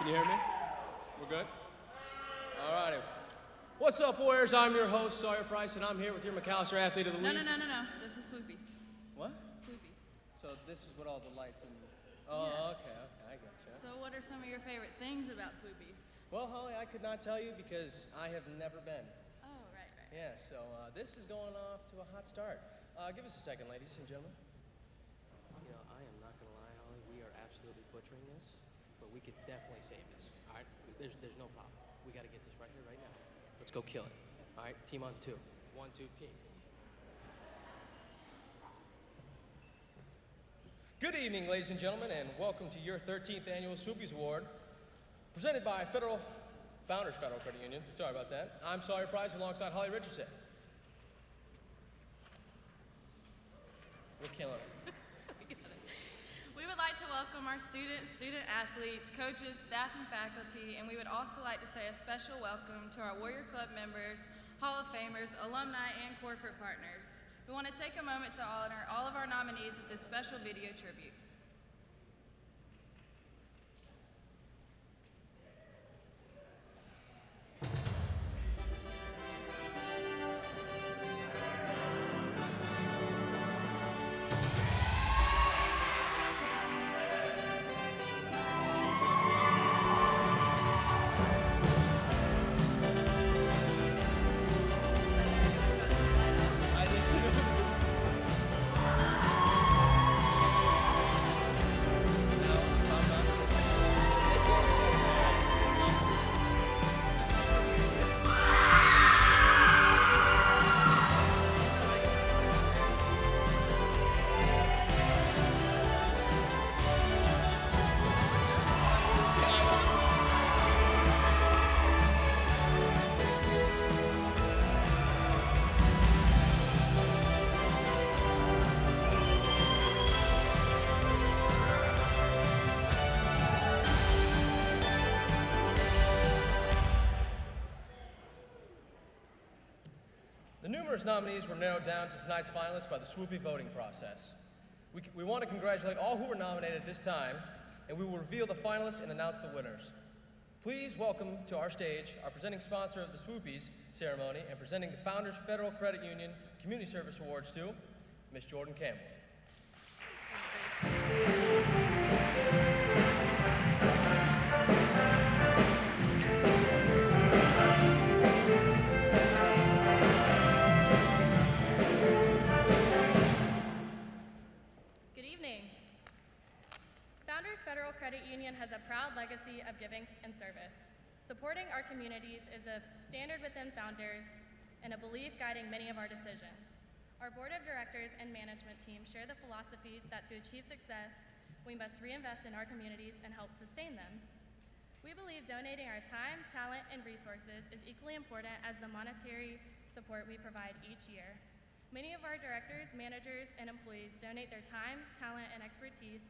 Can you hear me? We're good? All righty. What's up, Warriors? I'm your host, Sawyer Price, and I'm here with your McAllister Athlete of the Week. No. This is SWUPYs. What? SWUPYs. So this is what all the lights and... Oh, Yeah. okay, I get you. So what are some of your favorite things about SWUPYs? Well, Holly, I could not tell you because I have never been. Oh, right. Yeah, so this is going off to a hot start. Give us a second, ladies and gentlemen. You know, I am not going to lie, Holly. We are absolutely butchering this, but we could definitely save this. All right? There's no problem. We got to get this right here, right now. Let's go kill it. All right? Team on two. 1, 2, team. Good evening, ladies and gentlemen, and welcome to your 13th annual SWUPYs Award, presented by Founders Federal Credit Union. Sorry about that. I'm Sawyer Price alongside Holly Richardson. We're killing it. We would like to welcome our students, student athletes, coaches, staff, and faculty, and we would also like to say a special welcome to our Warrior Club members, Hall of Famers, alumni, and corporate partners. We want to take a moment to honor all of our nominees with this special video tribute. The numerous nominees were narrowed down to tonight's finalists by the SWUPY voting process. We want to congratulate all who were nominated at this time, and we will reveal the finalists and announce the winners. Please welcome to our stage our presenting sponsor of the SWUPYs ceremony and presenting the Founders Federal Credit Union Community Service Awards to Ms. Jordan Campbell. Good evening. Founders Federal Credit Union has a proud legacy of giving and service. Supporting our communities is a standard within Founders and a belief guiding many of our decisions. Our board of directors and management team share the philosophy that to achieve success, we must reinvest in our communities and help sustain them. We believe donating our time, talent, and resources is equally important as the monetary support we provide each year. Many of our directors, managers, and employees donate their time, talent, and expertise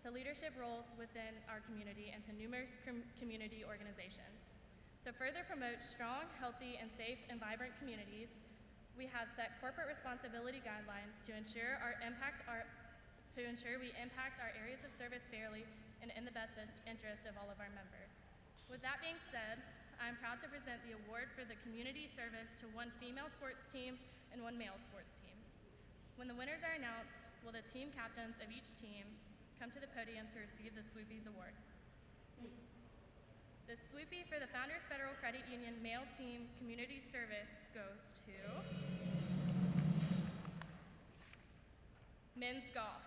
to leadership roles within our community and to numerous community organizations. To further promote strong, healthy, and safe and vibrant communities, we have set corporate responsibility guidelines to ensure we impact our areas of service fairly and in the best interest of all of our members. With that being said, I'm proud to present the award for the community service to one female sports team and one male sports team. When the winners are announced, will the team captains of each team come to the podium to receive the SWUPYs Award. The SWUPY for the Founders Federal Credit Union Male Team Community Service goes to Men's Golf.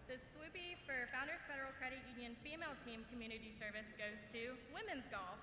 The SWUPY for Founders Federal Credit Union Female Team Community Service goes to Women's Golf.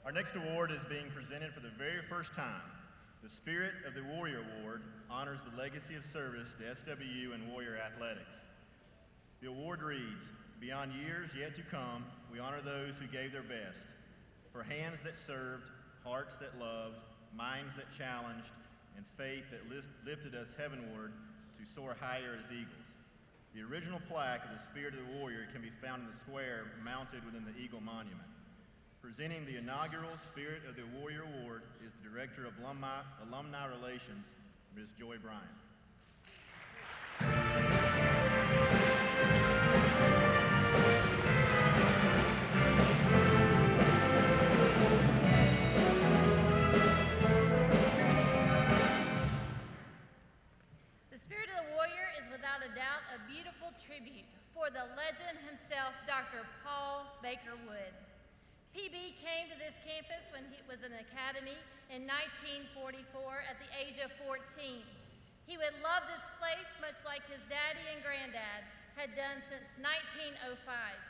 Our next award is being presented for the very first time. The Spirit of the Warrior Award honors the legacy of service to SWU and Warrior athletics. The award reads, "Beyond years yet to come, we honor those who gave their best, for hands that served, hearts that loved, minds that challenged, and faith that lifted us heavenward to soar higher as eagles." The original plaque of the Spirit of the Warrior can be found in the square mounted within the Eagle Monument. Presenting the inaugural Spirit of the Warrior Award is the Director of Alumni Relations, Ms. Joy Bryant. The Spirit of the Warrior is without a doubt a beautiful tribute for the legend himself, Dr. Paul Baker Wood. PB came to this campus when he was an academy in 1944 at the age of 14. He would love this place much like his daddy and granddad had done since 1905.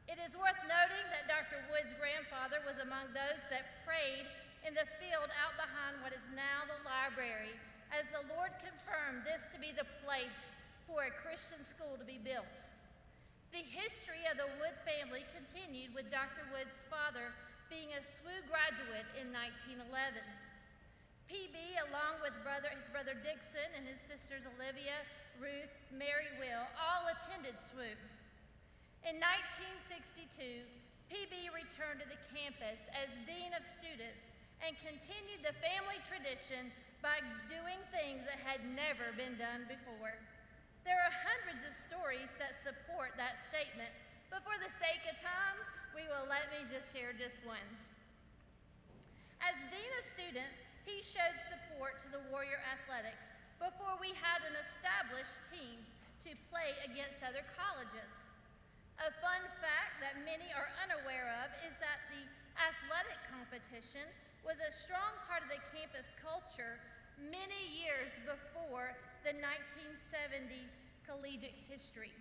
It is worth noting that Dr. Wood's grandfather was among those that prayed in the field out behind what is now the library, as the Lord confirmed this to be the place for a Christian school to be built. The history of the Wood family continued with Dr. Wood's father being a SWU graduate in 1911. PB, along with his brother Dixon and his sisters Olivia, Ruth, Mary Will, all attended SWU. In 1962, PB returned to the campus as Dean of Students and continued the family tradition by doing things that had never been done before. There are hundreds of stories that support that statement, but for the sake of time, let me just share just one. As Dean of Students, he showed support to the Warrior Athletics before we had an established teams to play against other colleges. A fun fact that many are unaware of is that the athletic competition was a strong part of the campus culture many years before the 1970s collegiate history.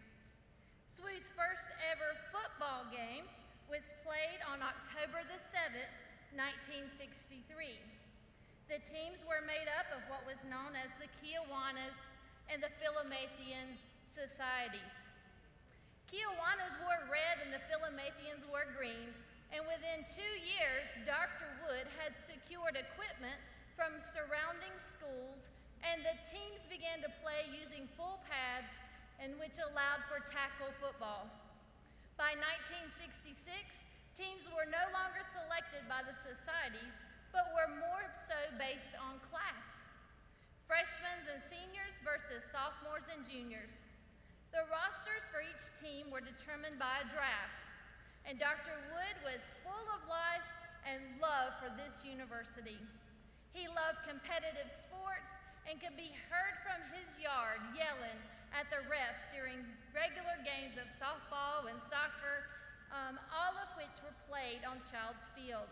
SWU's first ever football game was played on October the 7th, 1963. The teams were made up of what was known as the Kiwanis and the Philomathian societies. Kiwanis wore red and the Philomathians wore green, and within 2 years, Dr. Wood had secured equipment from surrounding schools, and the teams began to play using full pads, and which allowed for tackle football. By 1966, teams were no longer selected by the societies, but were more so based on class. Freshmen and seniors versus sophomores and juniors. The rosters for each team were determined by a draft, and Dr. Wood was full of life and love for this university. He loved competitive sports and could be heard from his yard yelling at the refs during regular games of softball and soccer, all of which were played on Child's Field.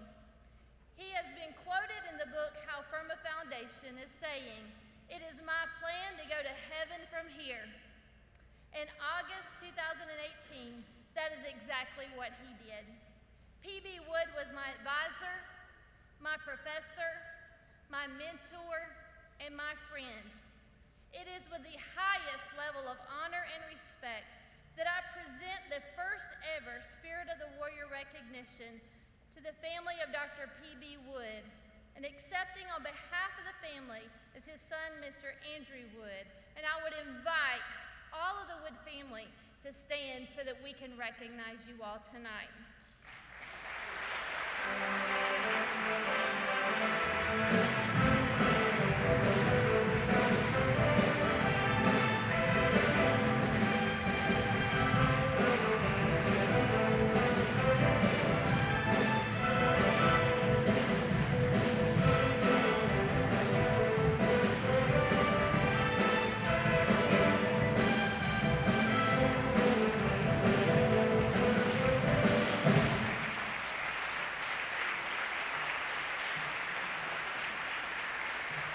He has been quoted in the book How Firm a Foundation as saying, "It is my plan to go to heaven from here." In August 2018, that is exactly what he did. PB Wood was my advisor, my professor, my mentor, and my friend. It is with the highest level of honor and respect that I present the first ever Spirit of the Warrior recognition to the family of Dr. PB Wood, and accepting on behalf of the family is his son, Mr. Andrew Wood. And I would invite all of the Wood family to stand so that we can recognize you all tonight.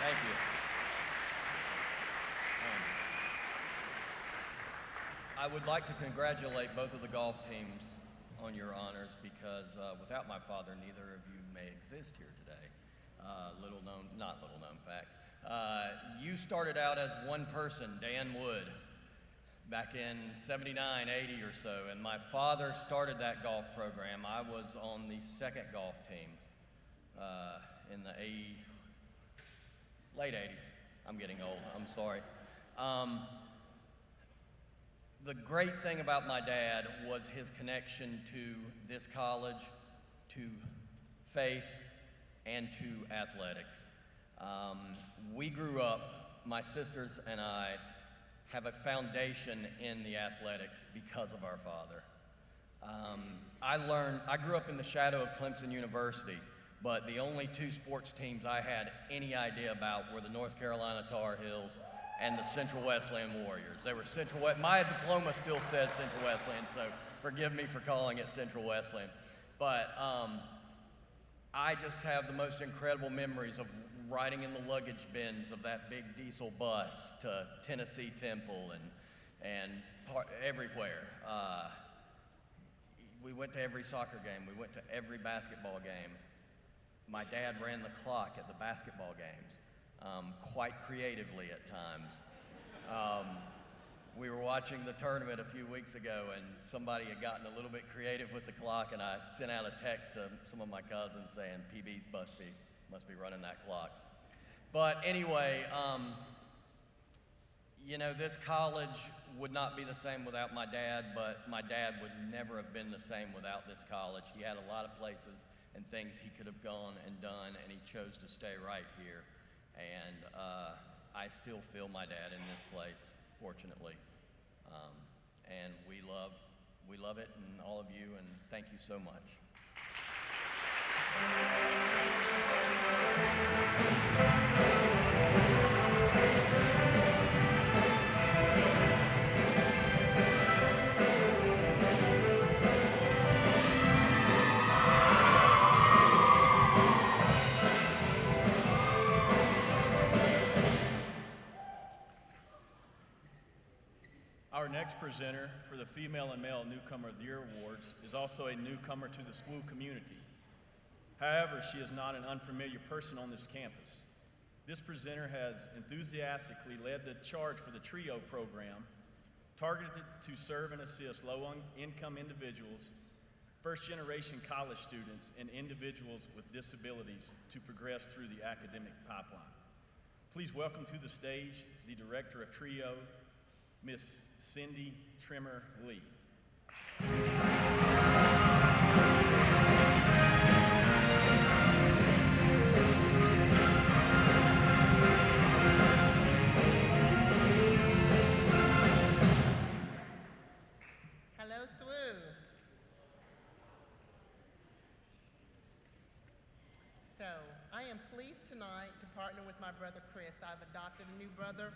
Thank you. I would like to congratulate both of the golf teams on your honors because without my father, neither of you may exist here today. Not little known fact. You started out as one person, Dan Wood, back in 79, 80 or so, and my father started that golf program. I was on the second golf team in the late 80s. I'm getting old, I'm sorry. The great thing about my dad was his connection to this college, to faith, and to athletics. We grew up, my sisters and I have a foundation in the athletics because of our father. I grew up in the shadow of Clemson University, but the only two sports teams I had any idea about were the North Carolina Tar Heels and the Central Wesleyan Warriors. They were my diploma still says Central Wesleyan, so forgive me for calling it Central Wesleyan. But I just have the most incredible memories of riding in the luggage bins of that big diesel bus to Tennessee Temple and everywhere. We went to every soccer game. We went to every basketball game. My dad ran the clock at the basketball games, quite creatively at times. We were watching the tournament a few weeks ago, and somebody had gotten a little bit creative with the clock, and I sent out a text to some of my cousins saying, PB's must be running that clock. But anyway, this college would not be the same without my dad, but my dad would never have been the same without this college. He had a lot of places and things he could have gone and done, and he chose to stay right here. And I still feel my dad in this place, fortunately. And we love it, and all of you, and thank you so much. Our next presenter for the Female and Male Newcomer of the Year Awards is also a newcomer to the SWU community. However, she is not an unfamiliar person on this campus. This presenter has enthusiastically led the charge for the TRIO program, targeted to serve and assist low-income individuals, first-generation college students, and individuals with disabilities to progress through the academic pipeline. Please welcome to the stage the director of TRIO, Miss Cindy Trimmer Lee. Hello, SWU. So, I am pleased tonight to partner with my brother Chris. I've adopted a new brother.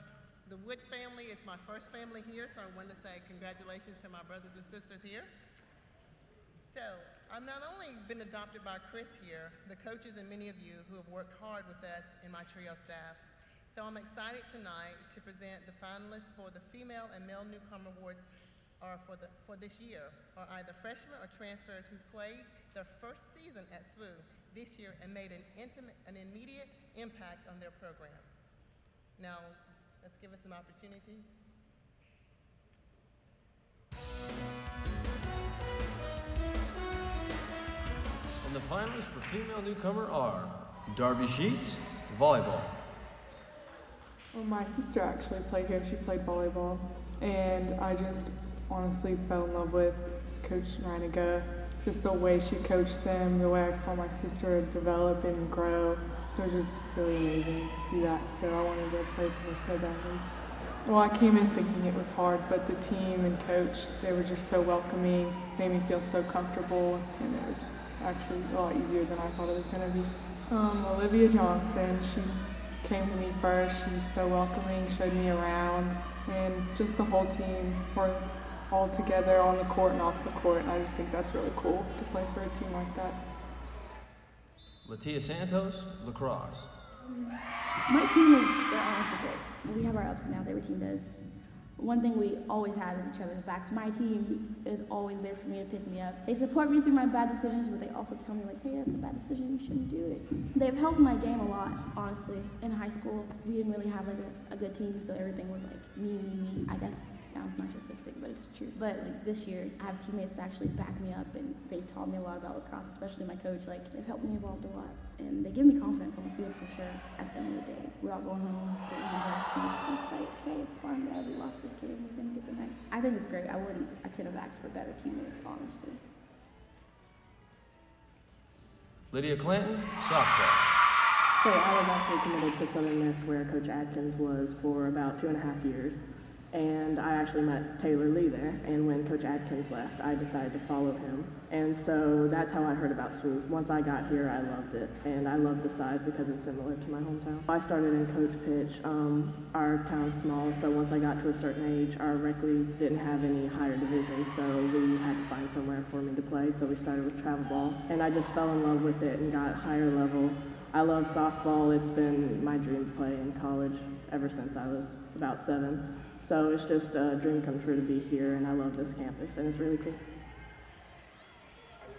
The Wood family is my first family here, so I want to say congratulations to my brothers and sisters here. So, I've not only been adopted by Chris here, the coaches and many of you who have worked hard with us and my TRIO staff. So I'm excited tonight to present the finalists for the Female and Male Newcomer Awards for this year, are either freshmen or transfers who played their first season at SWU this year and made an immediate impact on their program. Now, let's give us an opportunity. And the finalists for Female Newcomer are Darby Sheets, volleyball. Well, my sister actually played here. She played volleyball. And I just honestly fell in love with Coach Reiniger. Just the way she coached them, the way I saw my sister develop and grow. It was just really amazing to see that. So I wanted to play for her so badly. Well, I came in thinking it was hard, but the team and coach, they were just so welcoming, made me feel so comfortable, and it was actually a lot easier than I thought it was going to be. Olivia Johnson, she came to me first. She was so welcoming, showed me around, and just the whole team were all together on the court and off the court, and I just think that's really cool to play for a team like that. Latia Santos, lacrosse. My team is, they're honest with it. We have our ups and downs, every team does. One thing we always have is each other's backs. My team is always there for me to pick me up. They support me through my bad decisions, but they also tell me like, hey, that's a bad decision, you shouldn't do it. They've helped my game a lot, honestly. In high school, we didn't really have like a good team, so everything was like me. I guess it sounds narcissistic, but it's true. But like this year, I have teammates that actually back me up, and they've taught me a lot about lacrosse, especially my coach. Like, they've helped me evolve a lot, and they give me confidence on the field for sure. At the end of the day, we're all going home, getting back to it's like, okay, it's fine, guys, we lost this game, we're gonna get the next. I think it's great. I could have asked for better teammates, honestly. Lydia Clanton, softball. So I was actually committed to Southern Miss, where Coach Adkins was for about 2.5 years. And I actually met Taylor Lee there, and when Coach Adkins left, I decided to follow him. And so that's how I heard about SWUPY. Once I got here, I loved it, and I loved the size because it's similar to my hometown. I started in coach pitch. Our town's small, so once I got to a certain age, our rec league didn't have any higher division, so we had to find somewhere for me to play, so we started with travel ball. And I just fell in love with it and got higher level. I love softball. It's been my dream to play in college ever since I was about 7. So it's just a dream come true to be here, and I love this campus, and it's really cool.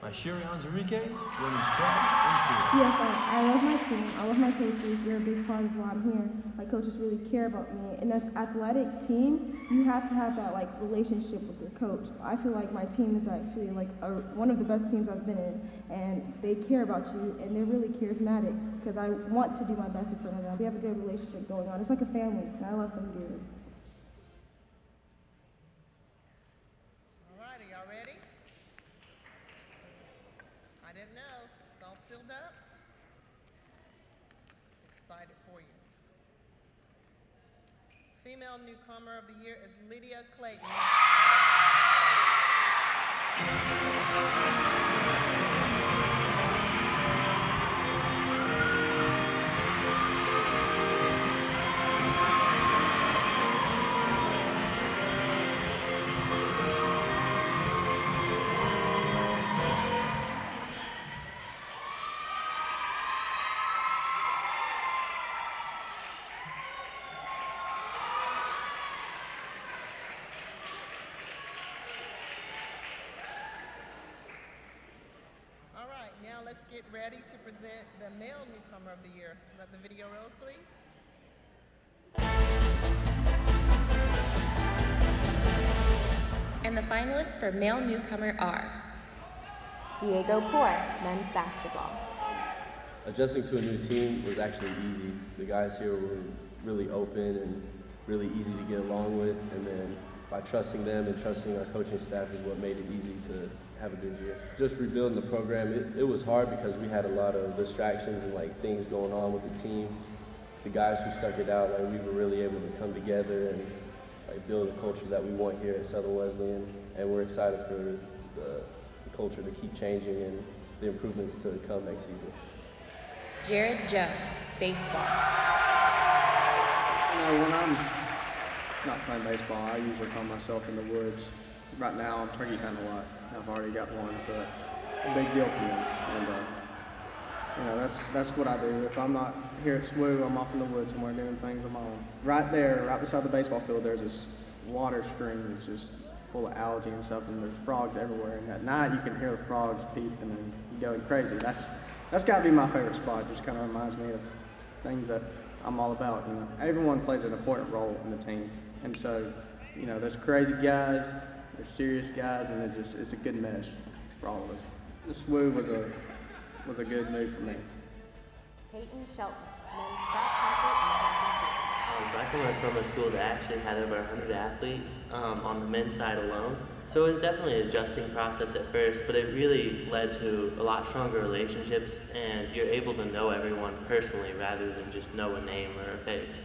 My Sherry Anzarike, women's track and field. Yes, I love my team. I love my coaches. They're a big part of why I'm here. My coaches really care about me. In an athletic team, you have to have that like relationship with your coach. I feel like my team is actually like one of the best teams I've been in, and they care about you, and they're really charismatic because I want to do my best in front of them. We have a good relationship going on. It's like a family, and I love them dearly. Up. Excited for you. Female newcomer of the year is Lydia Clayton. Now let's get ready to present the male newcomer of the year. Let the video rolls, please. And the finalists for male newcomer are Diego Poor, men's basketball. Adjusting to a new team was actually easy. The guys here were really open and really easy to get along with, and then by trusting them and trusting our coaching staff is what made it easy to have a good year. Just rebuilding the program, it was hard because we had a lot of distractions and like things going on with the team. The guys who stuck it out, like we were really able to come together and like build a culture that we want here at Southern Wesleyan, and we're excited for the culture to keep changing and the improvements to come next season. Jared Jones, baseball. You know, when I'm not playing baseball, I usually find myself in the woods. Right now, I'm turkey hunting a lot. I've already got one, so it's a big deal for me. And you know, that's what I do. If I'm not here at SWU, I'm off in the woods somewhere doing things on my own. Right there, right beside the baseball field, there's this water stream that's just full of algae and stuff, and there's frogs everywhere. And at night, you can hear the frogs peep and then going crazy. That's got to be my favorite spot. It just kind of reminds me of things that I'm all about. You know, everyone plays an important role in the team, and so you know, there's crazy guys, there's serious guys, and it's a good mesh for all of us. The SWU was a good move for me. Peyton Shelton, men's cross country and track and field. Back when I was from a school that actually had over 100 athletes on the men's side alone. So it was definitely an adjusting process at first, but it really led to a lot stronger relationships, and you're able to know everyone personally rather than just know a name or a face.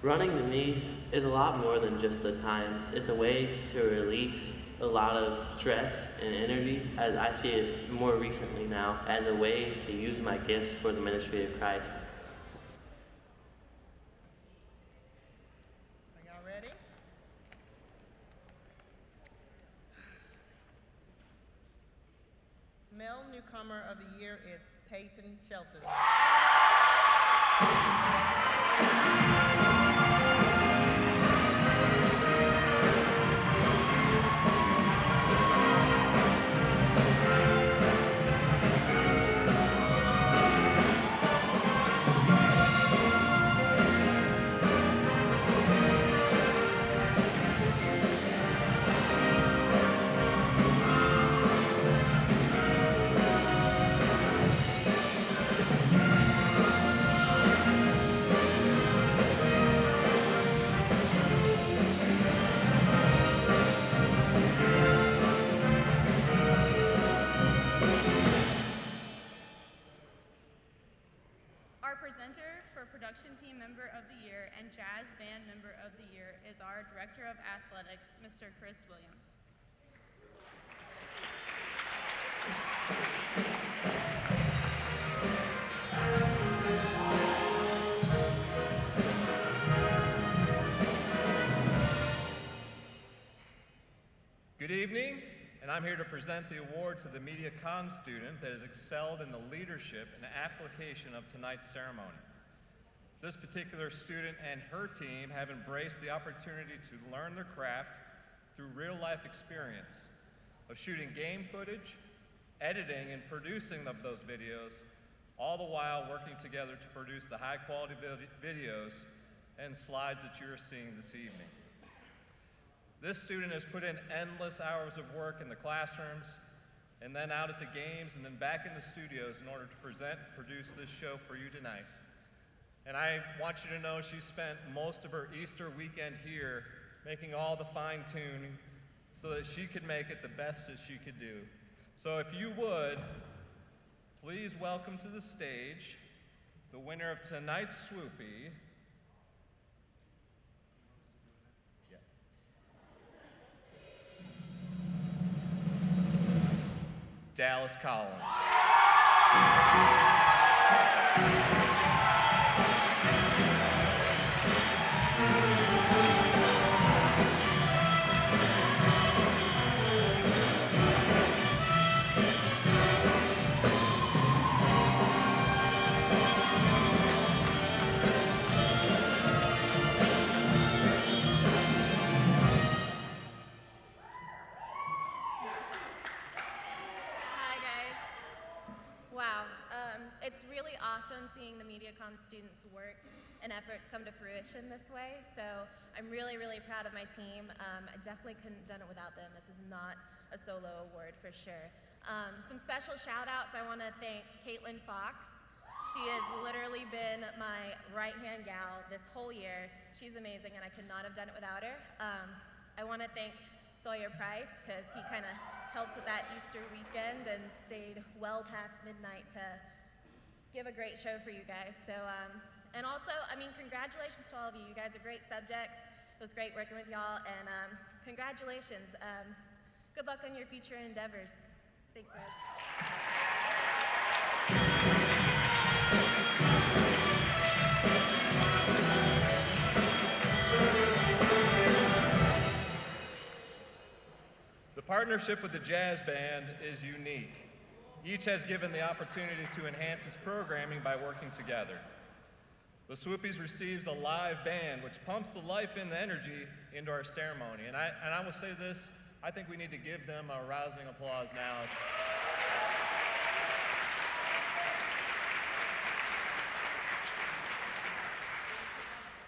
Running to me is a lot more than just the times. It's a way to release a lot of stress and energy, as I see it more recently now, as a way to use my gifts for the ministry of Christ. Are y'all ready? Male newcomer of the year is Peyton Shelton. Introduction Team Member of the Year and Jazz Band Member of the Year is our Director of Athletics, Mr. Chris Williams. Good evening, and I'm here to present the award to the Mediacom student that has excelled in the leadership and application of tonight's ceremony. This particular student and her team have embraced the opportunity to learn their craft through real-life experience of shooting game footage, editing and producing of those videos, all the while working together to produce the high-quality videos and slides that you're seeing this evening. This student has put in endless hours of work in the classrooms, and then out at the games, and then back in the studios in order to present and produce this show for you tonight. And I want you to know she spent most of her Easter weekend here making all the fine-tuning so that she could make it the best that she could do. So if you would, please welcome to the stage the winner of tonight's SWUPY, Dallas Collins. It's really awesome seeing the Mediacom students' work and efforts come to fruition this way, so I'm really, really proud of my team. I definitely couldn't have done it without them. This is not a solo award for sure. Some special shout outs. I want to thank Caitlin Fox. She has literally been my right-hand gal this whole year. She's amazing and I could not have done it without her. I want to thank Sawyer Price because he kind of helped with that Easter weekend and stayed well past midnight to give a great show for you guys. So, and also, I mean, congratulations to all of you. You guys are great subjects. It was great working with y'all, and congratulations. Good luck on your future endeavors. Thanks, guys. The partnership with the Jazz Band is unique. Each has given the opportunity to enhance its programming by working together. The SWUPYs receives a live band which pumps the life and the energy into our ceremony. And I will say this, I think we need to give them a rousing applause now.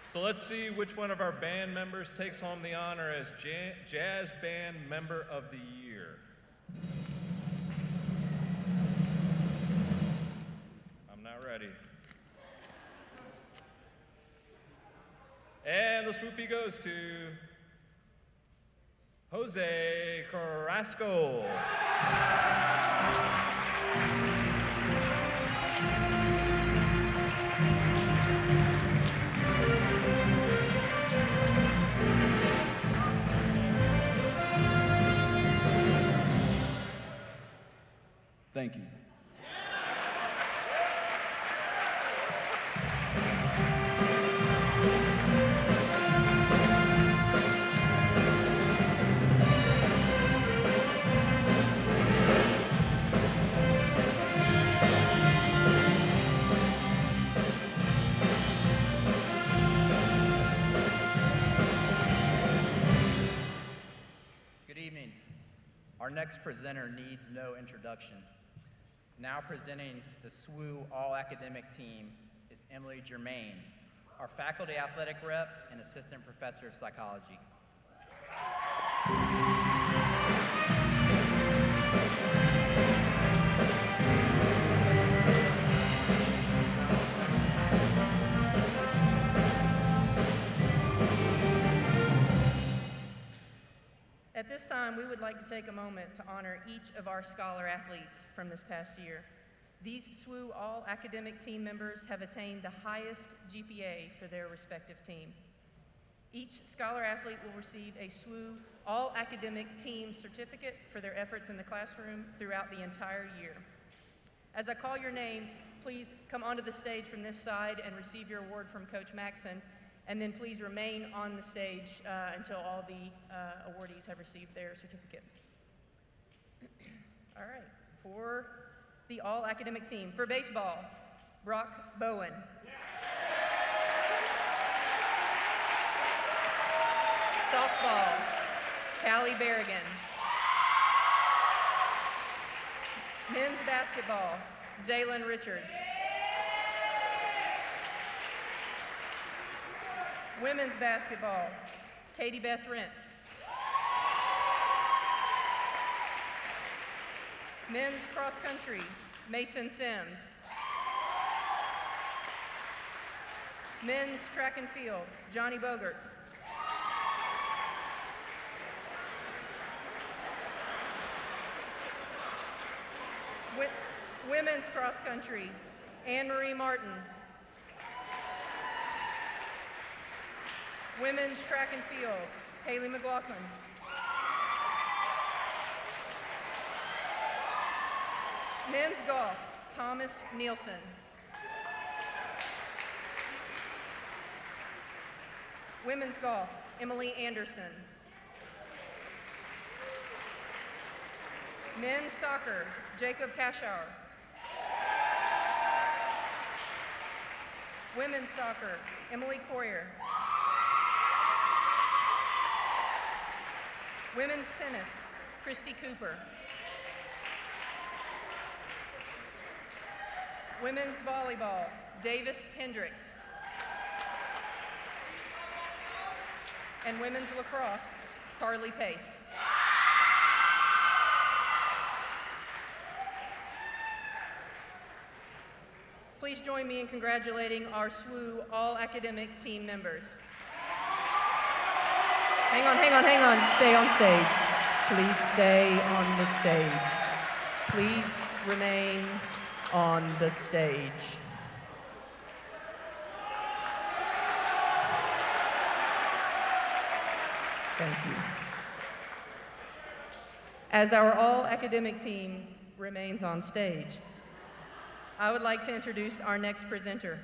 So let's see which one of our band members takes home the honor as Jazz Band Member of the Year. Ready. And the SWUPY goes to Jose Carrasco. Thank you. Our next presenter needs no introduction. Now presenting the SWU All-Academic Team is Emily Germain, our faculty athletic rep and assistant professor of psychology. At this time, we would like to take a moment to honor each of our scholar athletes from this past year. These SWU all-academic team members have attained the highest GPA for their respective team. Each Scholar athlete will receive a SWU all-academic team certificate for their efforts in the classroom throughout the entire year. As I call your name, please come onto the stage from this side and receive your award from Coach Maxson, and then please remain on the stage until all the awardees have received their certificate. All right, for the all-academic team. For baseball, Brock Bowen. Softball, Callie Berrigan. Men's basketball, Zaylin Richards. Women's basketball, Katie Beth Rentz. Men's cross country, Mason Sims. Men's track and field, Johnny Bogert. Women's cross country, Anne-Marie Martin. Women's track and field, Haley McLaughlin. Men's golf, Thomas Nielsen. Women's golf, Emily Anderson. Men's soccer, Jacob Kaschauer. Women's soccer, Emily Coyer. Women's tennis, Christy Cooper. Women's volleyball, Davis Hendricks. And women's lacrosse, Carly Pace. Please join me in congratulating our SWU all-academic team members. Hang on, stay on stage. Please stay on the stage. Please remain on the stage. Thank you. As our all-academic team remains on stage, I would like to introduce our next presenter.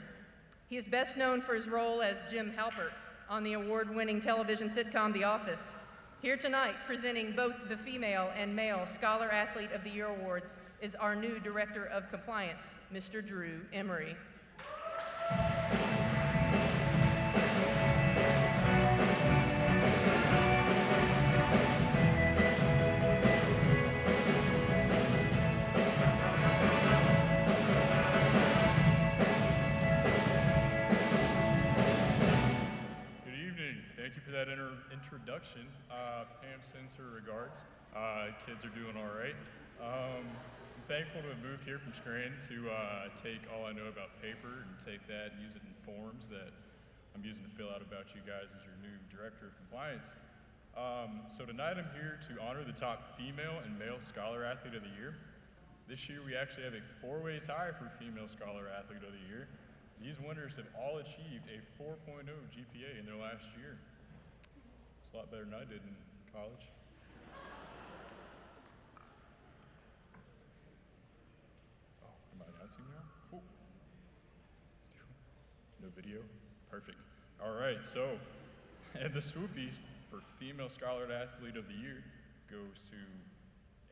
He is best known for his role as Jim Halpert on the award-winning television sitcom The Office. Here tonight, presenting both the Female and Male Scholar Athlete of the Year awards, is our new Director of Compliance, Mr. Drew Emery. Thank you for that introduction. Pam sends her regards. Kids are doing all right. I'm thankful to have moved here from Scranton to take all I know about paper and take that and use it in forms that I'm using to fill out about you guys as your new Director of Compliance. So tonight I'm here to honor the top female and male Scholar Athlete of the Year. This year we actually have a four-way tie for Female Scholar Athlete of the Year. These winners have all achieved a 4.0 GPA in their last year. It's a lot better than I did in college. Oh, am I announcing now? Cool. No video? Perfect. All right, so, and the SWUPY for Female Scholar Athlete of the Year goes to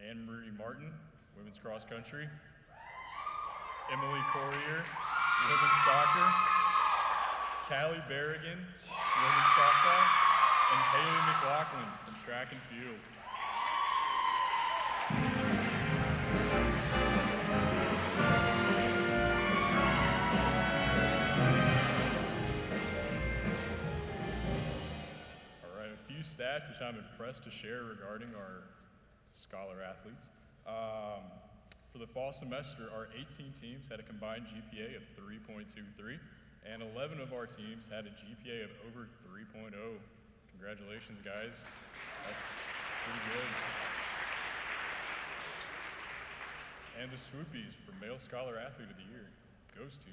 Anne-Marie Martin, Women's Cross Country, Emily Courier, Women's Soccer, Callie Berrigan, Women's Softball, and Haley McLaughlin from Track and Field. All right, a few stats which I'm impressed to share regarding our Scholar athletes. For the fall semester, our 18 teams had a combined GPA of 3.23, and 11 of our teams had a GPA of over 3.0. Congratulations, guys. That's pretty And the SWUPYs for Male Scholar Athlete of the Year goes to,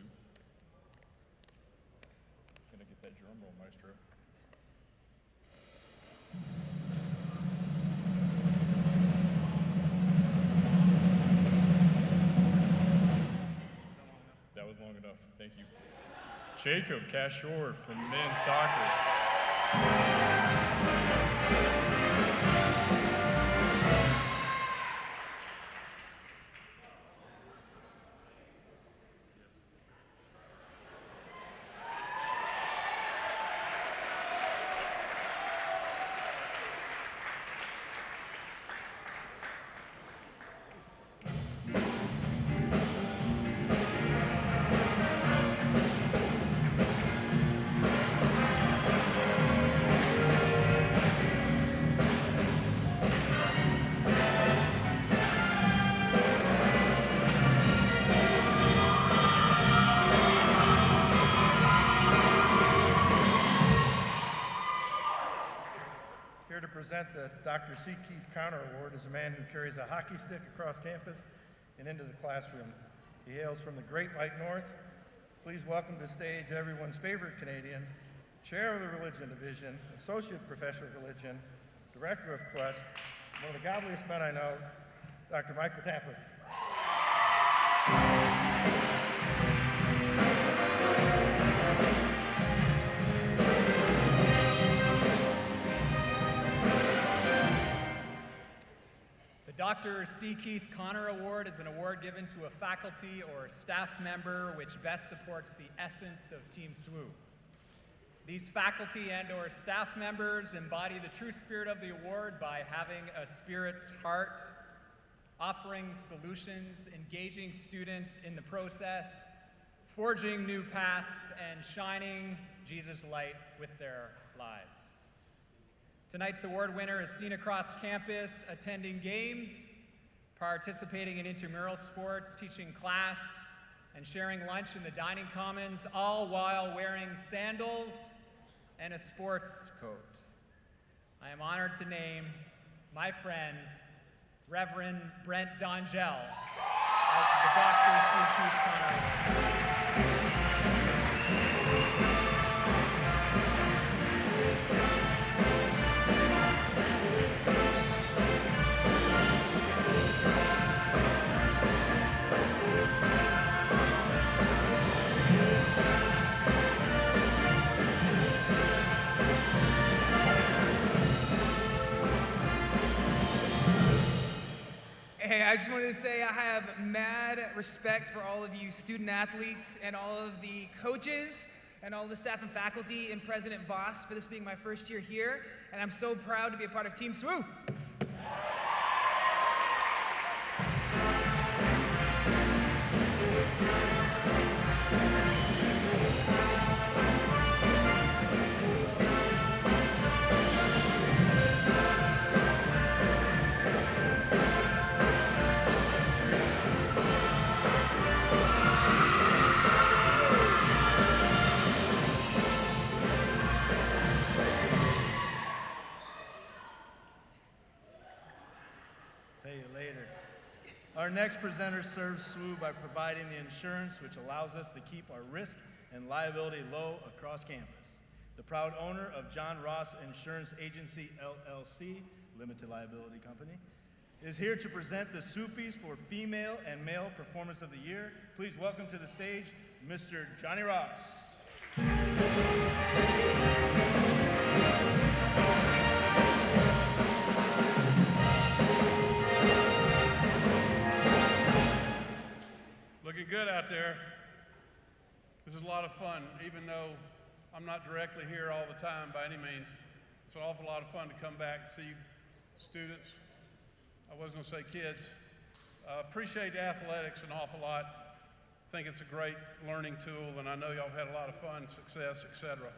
gonna get that drum roll, maestro. That was long enough, thank you. Jacob Cashore from men's soccer. Here to present the Dr. C. Keith Connor Award is a man who carries a hockey stick across campus and into the classroom. He hails from the Great White North. Please welcome to stage everyone's favorite Canadian, Chair of the Religion Division, Associate Professor of Religion, Director of Quest, one of the godliest men I know, Dr. Michael Tapper. The Dr. C. Keith Connor Award is an award given to a faculty or staff member which best supports the essence of Team SWU. These faculty and or staff members embody the true spirit of the award by having a spirit's heart, offering solutions, engaging students in the process, forging new paths, and shining Jesus' light with their lives. Tonight's award winner is seen across campus, attending games, participating in intramural sports, teaching class, and sharing lunch in the dining commons, all while wearing sandals and a sports coat. I am honored to name my friend, Reverend Brent Dongell, as the Dr. C. Keith Connor Award. Hey, I just wanted to say I have mad respect for all of you student athletes and all of the coaches and all the staff and faculty and President Voss for this being my first year here. And I'm so proud to be a part of Team SWU. Our next presenter serves SWU by providing the insurance which allows us to keep our risk and liability low across campus. The proud owner of John Ross Insurance Agency, LLC, Limited Liability Company, is here to present the SWUPYs for Female and Male Performance of the Year. Please welcome to the stage, Mr. Johnny Ross. Looking good out there. This is a lot of fun, even though I'm not directly here all the time by any means. It's an awful lot of fun to come back and see you students. I was gonna say kids. Appreciate athletics an awful lot. Think it's a great learning tool, and I know y'all have had a lot of fun, success, etc.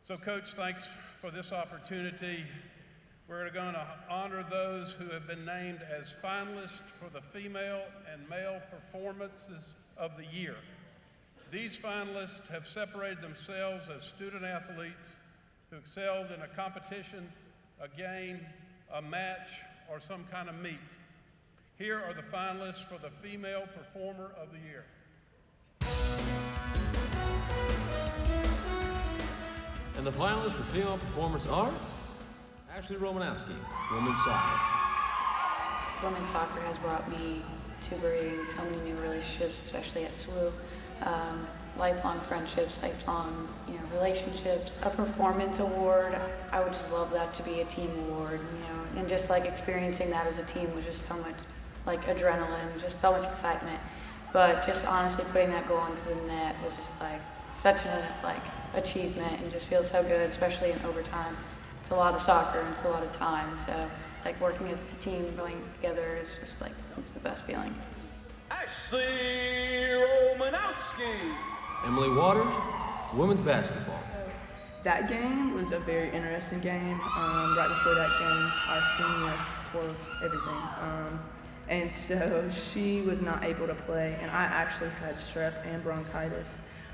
So Coach, thanks for this opportunity. We're going to honor those who have been named as finalists for the Female and Male Performances of the Year. These finalists have separated themselves as student athletes who excelled in a competition, a game, a match, or some kind of meet. Here are the finalists for the Female Performer of the Year. And the finalists for female performance are Ashley Romanowski, women's soccer. Women's soccer has brought me to bring so many new relationships, especially at SWU. Lifelong friendships, lifelong relationships. A performance award, I would just love that to be a team award, and just like experiencing that as a team was just so much like adrenaline, just so much excitement. But just honestly putting that goal into the net was just like such an achievement, and just feels so good, especially in overtime. It's a lot of soccer and it's a lot of time, so like working as a team, going together is just like, it's the best feeling. Ashley Romanowski. Emily Waters, women's basketball. That game was a very interesting game. Right before that game, our senior tore everything. And so she was not able to play, and I actually had strep and bronchitis.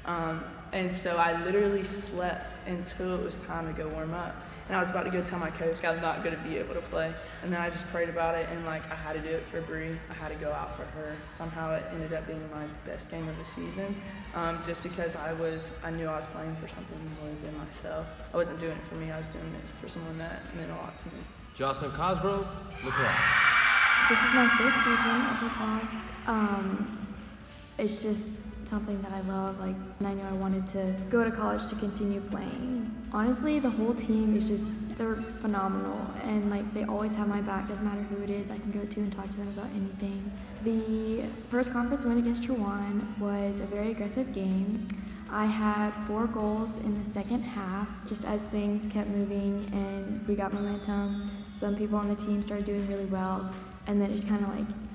And so I literally slept until it was time to go warm up. And I was about to go tell my coach I'm not going to be able to play. And then I just prayed about it, and I had to do it for Bree. I had to go out for her. Somehow it ended up being my best game of the season, just because I knew I was playing for something more than myself. I wasn't doing it for me, I was doing it for someone that meant a lot to me. Jocelyn Cosgrove, lacrosse. This is my fifth season of lacrosse. It's just something that I love, and I knew I wanted to go to college to continue playing. Honestly, the whole team is they're phenomenal, and they always have my back. Doesn't matter who it is, I can go to and talk to them about anything. The first conference win against Trawan was a very aggressive game. I had 4 goals in the second half, just as things kept moving and we got momentum. Some people on the team started doing really well, and then it just kind of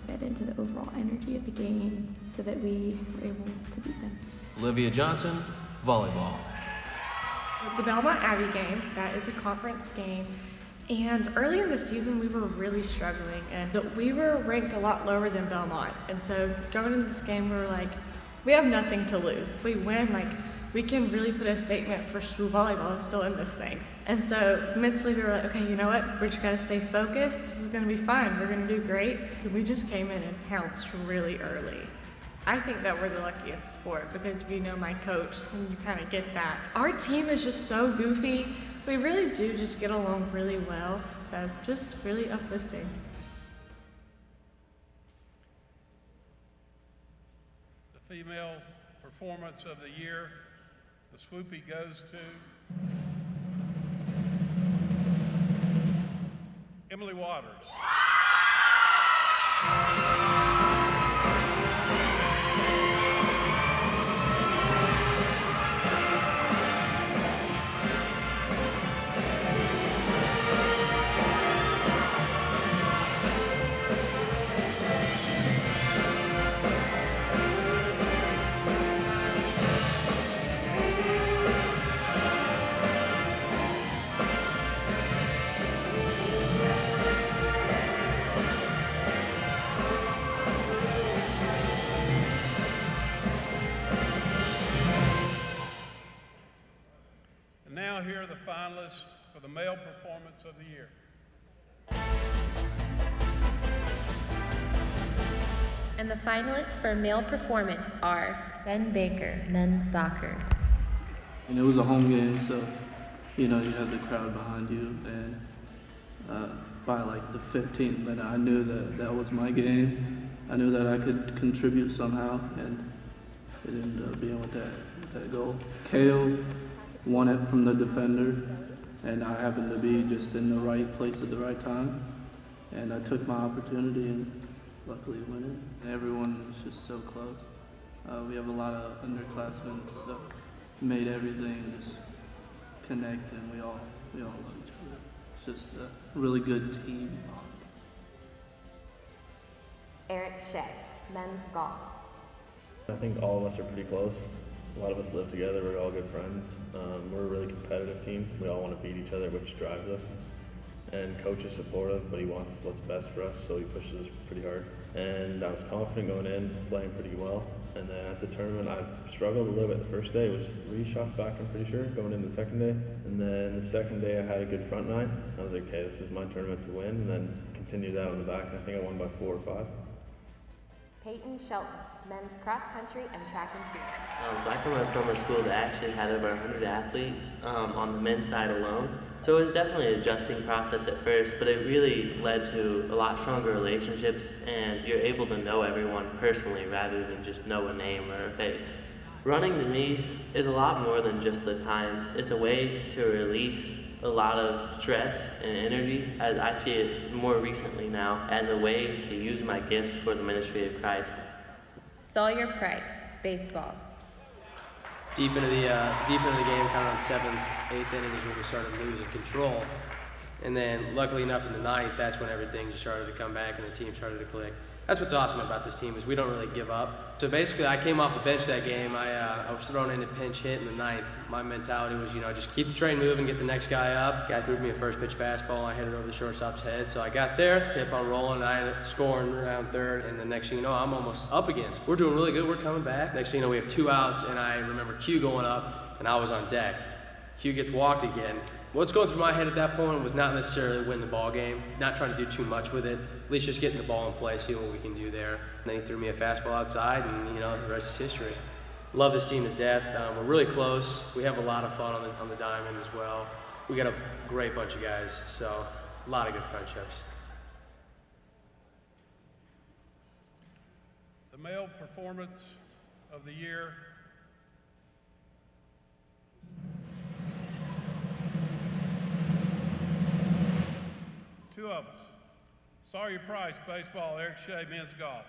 fed into the overall energy of the game so that we were able to beat them. Olivia Johnson, volleyball. The Belmont Abbey game, that is a conference game. And early in the season, we were really struggling, and we were ranked a lot lower than Belmont. And so going into this game, we were like, we have nothing to lose. If we win, we can really put a statement for SWU volleyball and still in this thing. And so mentally, we were like, okay, you know what? We're just gonna stay focused. This is gonna be fine. We're gonna do great. And we just came in and pounced really early. I think that we're the luckiest sport because if you know my coach, then you kind of get that. Our team is just so goofy. We really do just get along really well. So just really uplifting. The Female Performance of the Year, the SWUPY goes to Emily Waters. Now here are the finalists for the Male Performance of the Year. And the finalists for male performance are Ben Baker, men's soccer. And it was a home game, so you had the crowd behind you, and by the 15th minute, I knew that was my game. I knew that I could contribute somehow, and it ended up being with that goal. Kale won it from the defender, and I happened to be just in the right place at the right time, and I took my opportunity and luckily won it. And everyone was just so close. We have a lot of underclassmen that made everything just connect, and we all love each other. It's just a really good team. Eric Shea, men's golf. I think all of us are pretty close. A lot of us live together, we're all good friends. We're a really competitive team. We all want to beat each other, which drives us. And coach is supportive, but he wants what's best for us, so he pushes us pretty hard. And I was confident going in, playing pretty well. And then at the tournament, I struggled a little bit the first day. It was 3 shots back, I'm pretty sure, going into the second day. And then the second day, I had a good front nine. I was like, okay, this is my tournament to win. And then continue that on the back. I think I won by 4 or 5. Peyton Shelton, men's cross country and track and field. So I come from a school that actually had over 100 athletes on the men's side alone. So it was definitely an adjusting process at first, but it really led to a lot stronger relationships, and you're able to know everyone personally rather than just know a name or a face. Running to me is a lot more than just the times. It's a way to release a lot of stress and energy, as I see it more recently now, as a way to use my gifts for the ministry of Christ. Sawyer Price, baseball. Deep into the game, kind of on 7th, 8th inning is when we started losing control. And then, luckily enough, in the 9th, that's when everything just started to come back and the team started to click. That's what's awesome about this team is we don't really give up. So basically, I came off the bench that game. I was thrown in a pinch hit in the 9th. My mentality was, just keep the train moving, get the next guy up. Guy threw me a first pitch fastball. I hit it over the shortstop's head. So I got there, kept on rolling. I ended up scoring around 3rd, and the next thing you know, I'm almost up again. We're doing really good. We're coming back. Next thing you know, we have 2 outs, and I remember Q going up, and I was on deck. Q gets walked again. What's going through my head at that point was not necessarily win the ball game, not trying to do too much with it, at least just getting the ball in play, see what we can do there. And then he threw me a fastball outside, and the rest is history. Love this team to death. We're really close. We have a lot of fun on the diamond as well. We got a great bunch of guys, so a lot of good friendships. The male performance of the year. Two of us. Sawyer Price, baseball, Eric Shea, men's golf.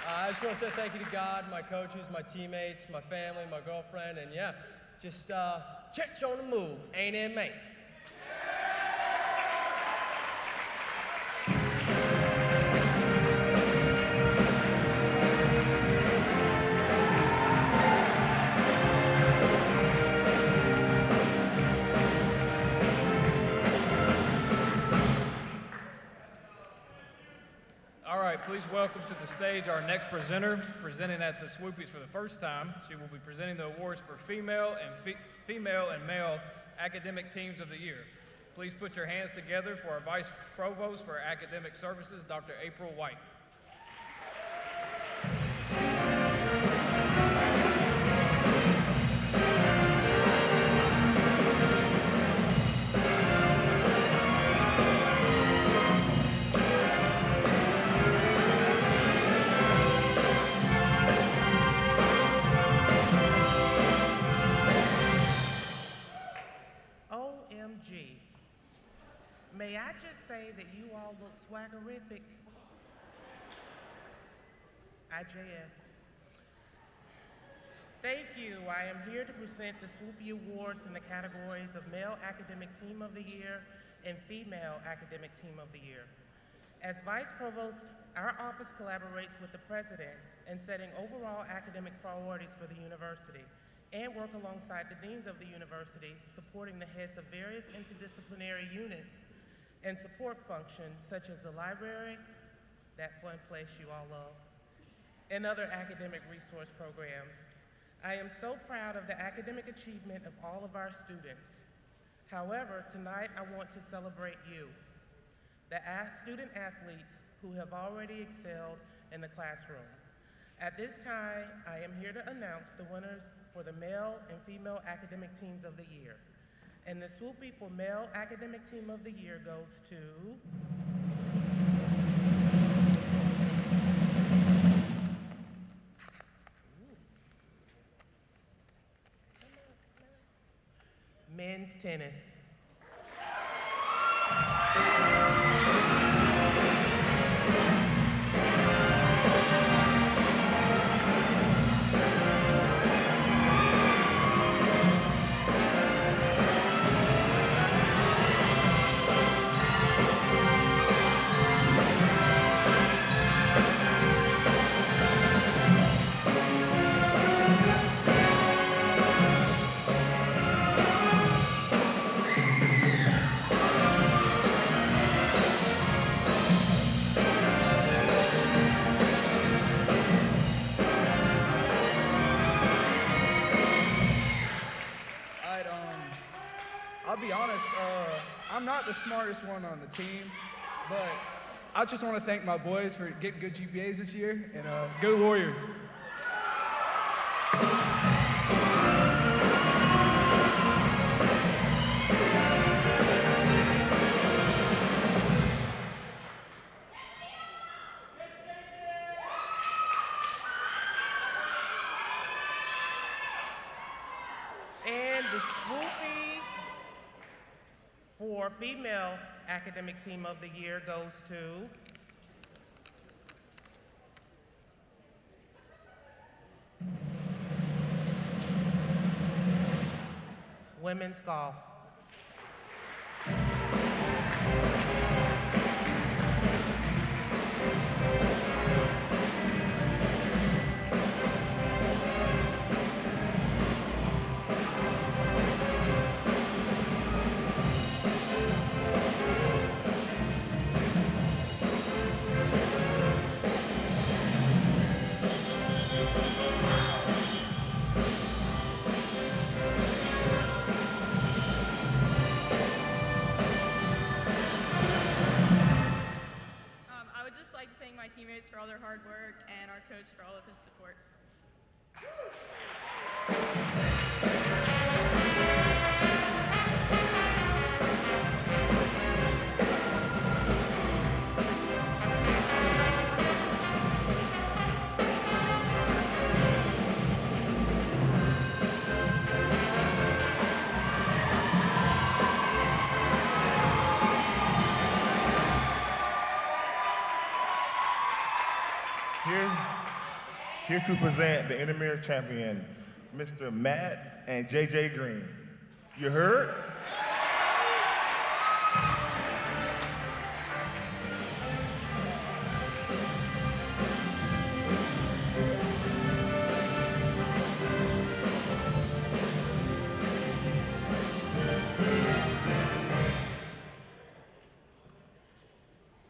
I just want to say thank you to God, my coaches, my teammates, my family, my girlfriend, and just church on the move, ain't it, mate? Please welcome to the stage our next presenter, presenting at the SWUPYs for the first time. She will be presenting the awards for female and male academic teams of the year. Please put your hands together for our Vice Provost for Academic Services, Dr. April White. May I just say that you all look swaggerific? IJS. Thank you. I am here to present the SWUPY Awards in the categories of Male Academic Team of the Year and Female Academic Team of the Year. As Vice Provost, our office collaborates with the President in setting overall academic priorities for the university and work alongside the deans of the university, supporting the heads of various interdisciplinary units and support functions such as the library, that fun place you all love, and other academic resource programs. I am so proud of the academic achievement of all of our students. However, tonight I want to celebrate you, the student athletes who have already excelled in the classroom. At this time, I am here to announce the winners for the male and female academic teams of the year. And the SWUPY for Male Academic Team of the Year goes to men's tennis. I'll be honest, I'm not the smartest one on the team, but I just want to thank my boys for getting good GPAs this year, and go Warriors. And the SWUPY for Female Academic Team of the Year goes to Women's Golf. I would just like to thank my teammates for all their hard work and our coach for all of his support. Here to present the Intramural champion, Mr. Matt and JJ Green. You heard?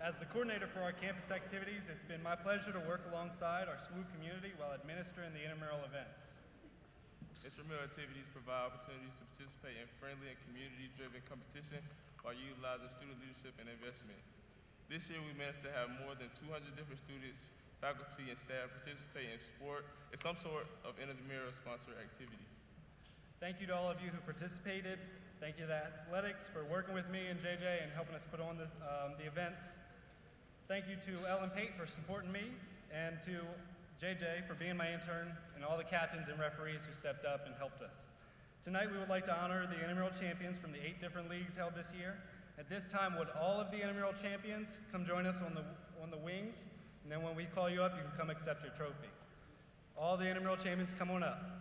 As the coordinator for our campus activities, it's been my pleasure to work alongside our SWU community while administering the intramural events. Intramural activities provide opportunities to participate in friendly and community-driven competition while utilizing student leadership and investment. This year, we managed to have more than 200 different students, faculty, and staff participate in some sort of intramural-sponsored activity. Thank you to all of you who participated. Thank you to athletics for working with me and JJ and helping us put on the events. Thank you to Ellen Pate for supporting me, and to JJ for being my intern, and all the captains and referees who stepped up and helped us. Tonight we would like to honor the intramural champions from the 8 different leagues held this year. At this time, would all of the intramural champions come join us on the wings, and then when we call you up, you can come accept your trophy. All the intramural champions, come on up.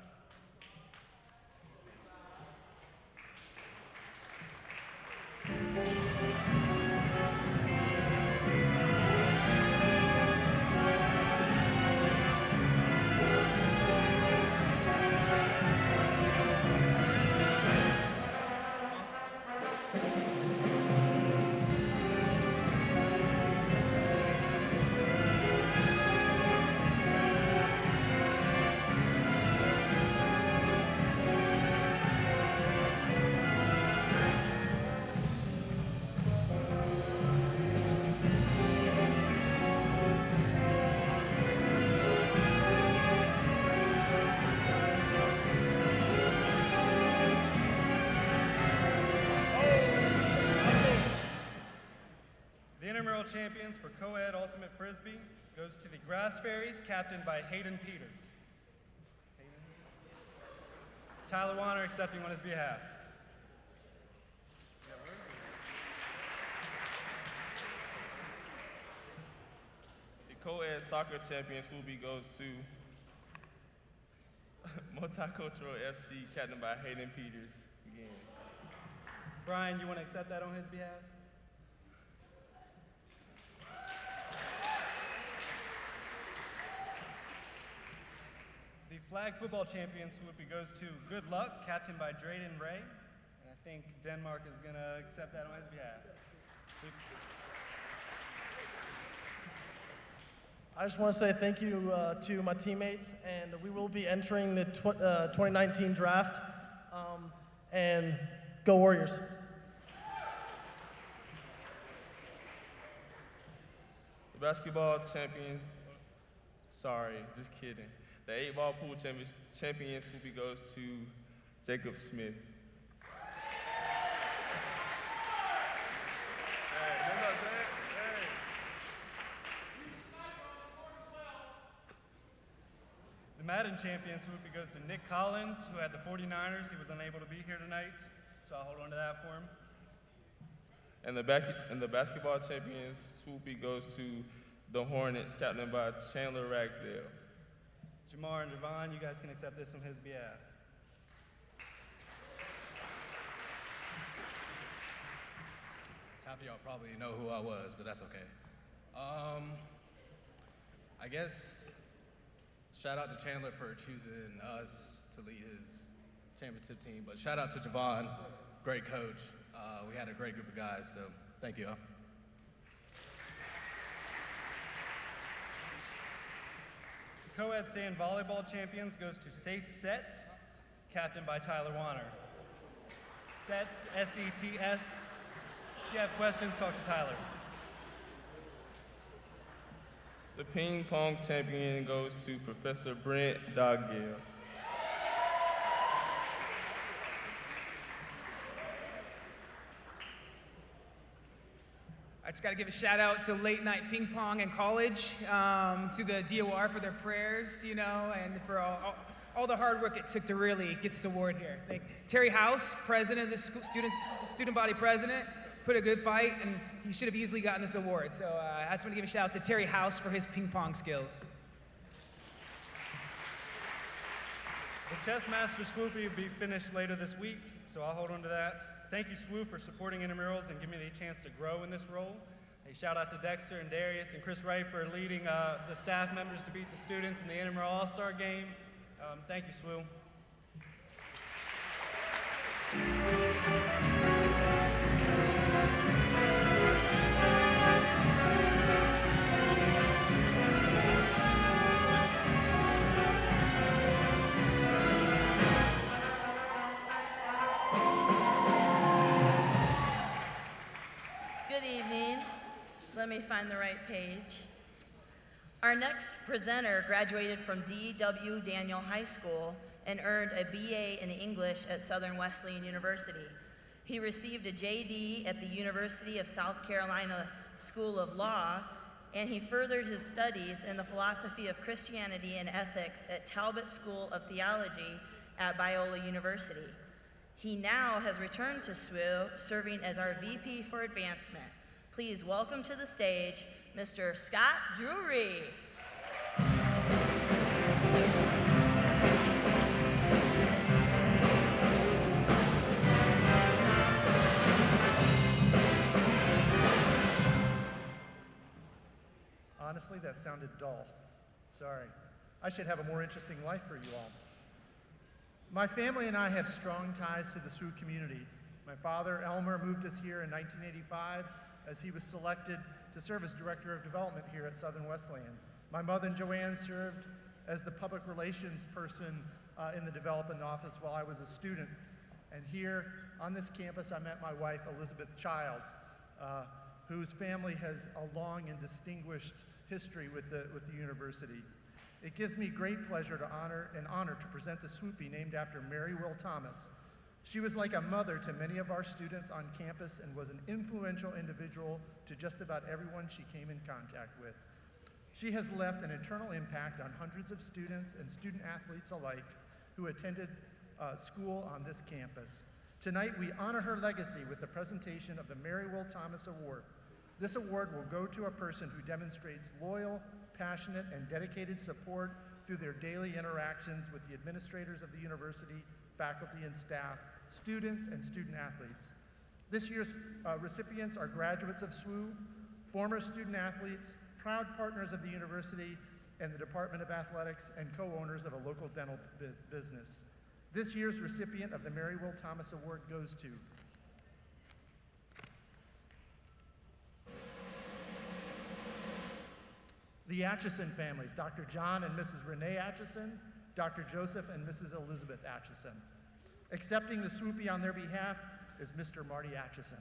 Intramural champions for co-ed ultimate frisbee goes to the Grass Fairies, captained by Hayden Peters. Tyler Warner accepting on his behalf. co-ed soccer champion SWUPY goes to Multicultural FC, captained by Hayden Peters. Again. Brian, you want to accept that on his behalf? The flag football champion SWUPY goes to Good Luck, captained by Drayden Ray. And I think Denmark is going to accept that on his behalf. I just want to say thank you to my teammates, and we will be entering the 2019 draft, and go Warriors. The basketball champions, sorry, just kidding. The 8-ball pool champion SWUPY goes to Jacob Smith. The Madden champion SWUPY goes to Nick Collins, who had the 49ers. He was unable to be here tonight, so I'll hold on to that for him. And the basketball champions SWUPY goes to the Hornets, captained by Chandler Ragsdale. Jamar and Javon, you guys can accept this on his behalf. Half of y'all probably know who I was, but that's okay. I guess shout out to Chandler for choosing us to lead his championship team, but shout out to Javon, great coach. We had a great group of guys, so thank you all. Co-ed sand volleyball champions goes to Safe Sets, captained by Tyler Warner. Sets, S-E-T-S. If you have questions, talk to Tyler. The ping pong champion goes to Professor Brent Doggill. I just got to give a shout out to late night ping pong in college, to the DOR for their prayers, you know, and for all the hard work it took to really get this award here. Thank Terry House, president of the student body president, put a good fight, and he should have easily gotten this award. So I just want to give a shout out to Terry House for his ping pong skills. The Chess Master SWUPY will be finished later this week, so I'll hold on to that. Thank you, SWU, for supporting Intramurals and giving me the chance to grow in this role. A shout out to Dexter and Darius and Chris Wright for leading the staff members to beat the students in the Intramural All-Star game. Thank you, SWU. Good evening. Let me find the right page. Our next presenter graduated from D.W. Daniel High School and earned a BA in English at Southern Wesleyan University. He received a JD at the University of South Carolina School of Law, and he furthered his studies in the philosophy of Christianity and ethics at Talbot School of Theology at Biola University. He now has returned to SWU, serving as our VP for Advancement. Please welcome to the stage, Mr. Scott Drury. Honestly, that sounded dull. Sorry. I should have a more interesting life for you all. My family and I have strong ties to the SWU community. My father, Elmer, moved us here in 1985 as he was selected to serve as Director of Development here at Southern Wesleyan. My mother, Joanne, served as the public relations person in the development office while I was a student. And here on this campus, I met my wife, Elizabeth Childs, whose family has a long and distinguished history with the university. It gives me great pleasure to honor to present the SWUPY named after Mary Will Thomas. She was like a mother to many of our students on campus and was an influential individual to just about everyone she came in contact with. She has left an eternal impact on hundreds of students and student athletes alike who attended school on this campus. Tonight, we honor her legacy with the presentation of the Mary Will Thomas Award. This award will go to a person who demonstrates loyal, compassionate, and dedicated support through their daily interactions with the administrators of the university, faculty and staff, students, and student athletes. This year's recipients are graduates of SWU, former student athletes, proud partners of the university and the Department of Athletics, and co-owners of a local dental business. This year's recipient of the Mary Will Thomas Award goes to the Atchison families, Dr. John and Mrs. Renee Atchison, Dr. Joseph and Mrs. Elizabeth Atchison. Accepting the SWUPY on their behalf is Mr. Marty Atchison.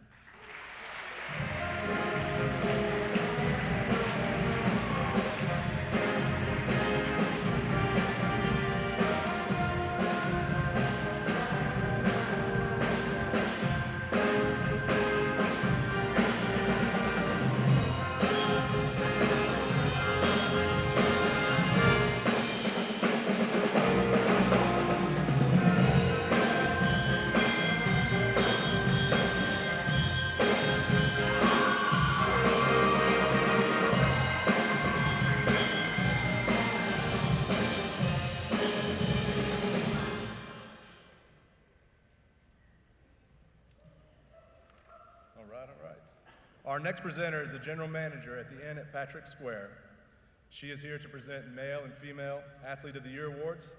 All right. Our next presenter is the general manager at the Inn at Patrick Square. She is here to present Male and Female Athlete of the Year awards.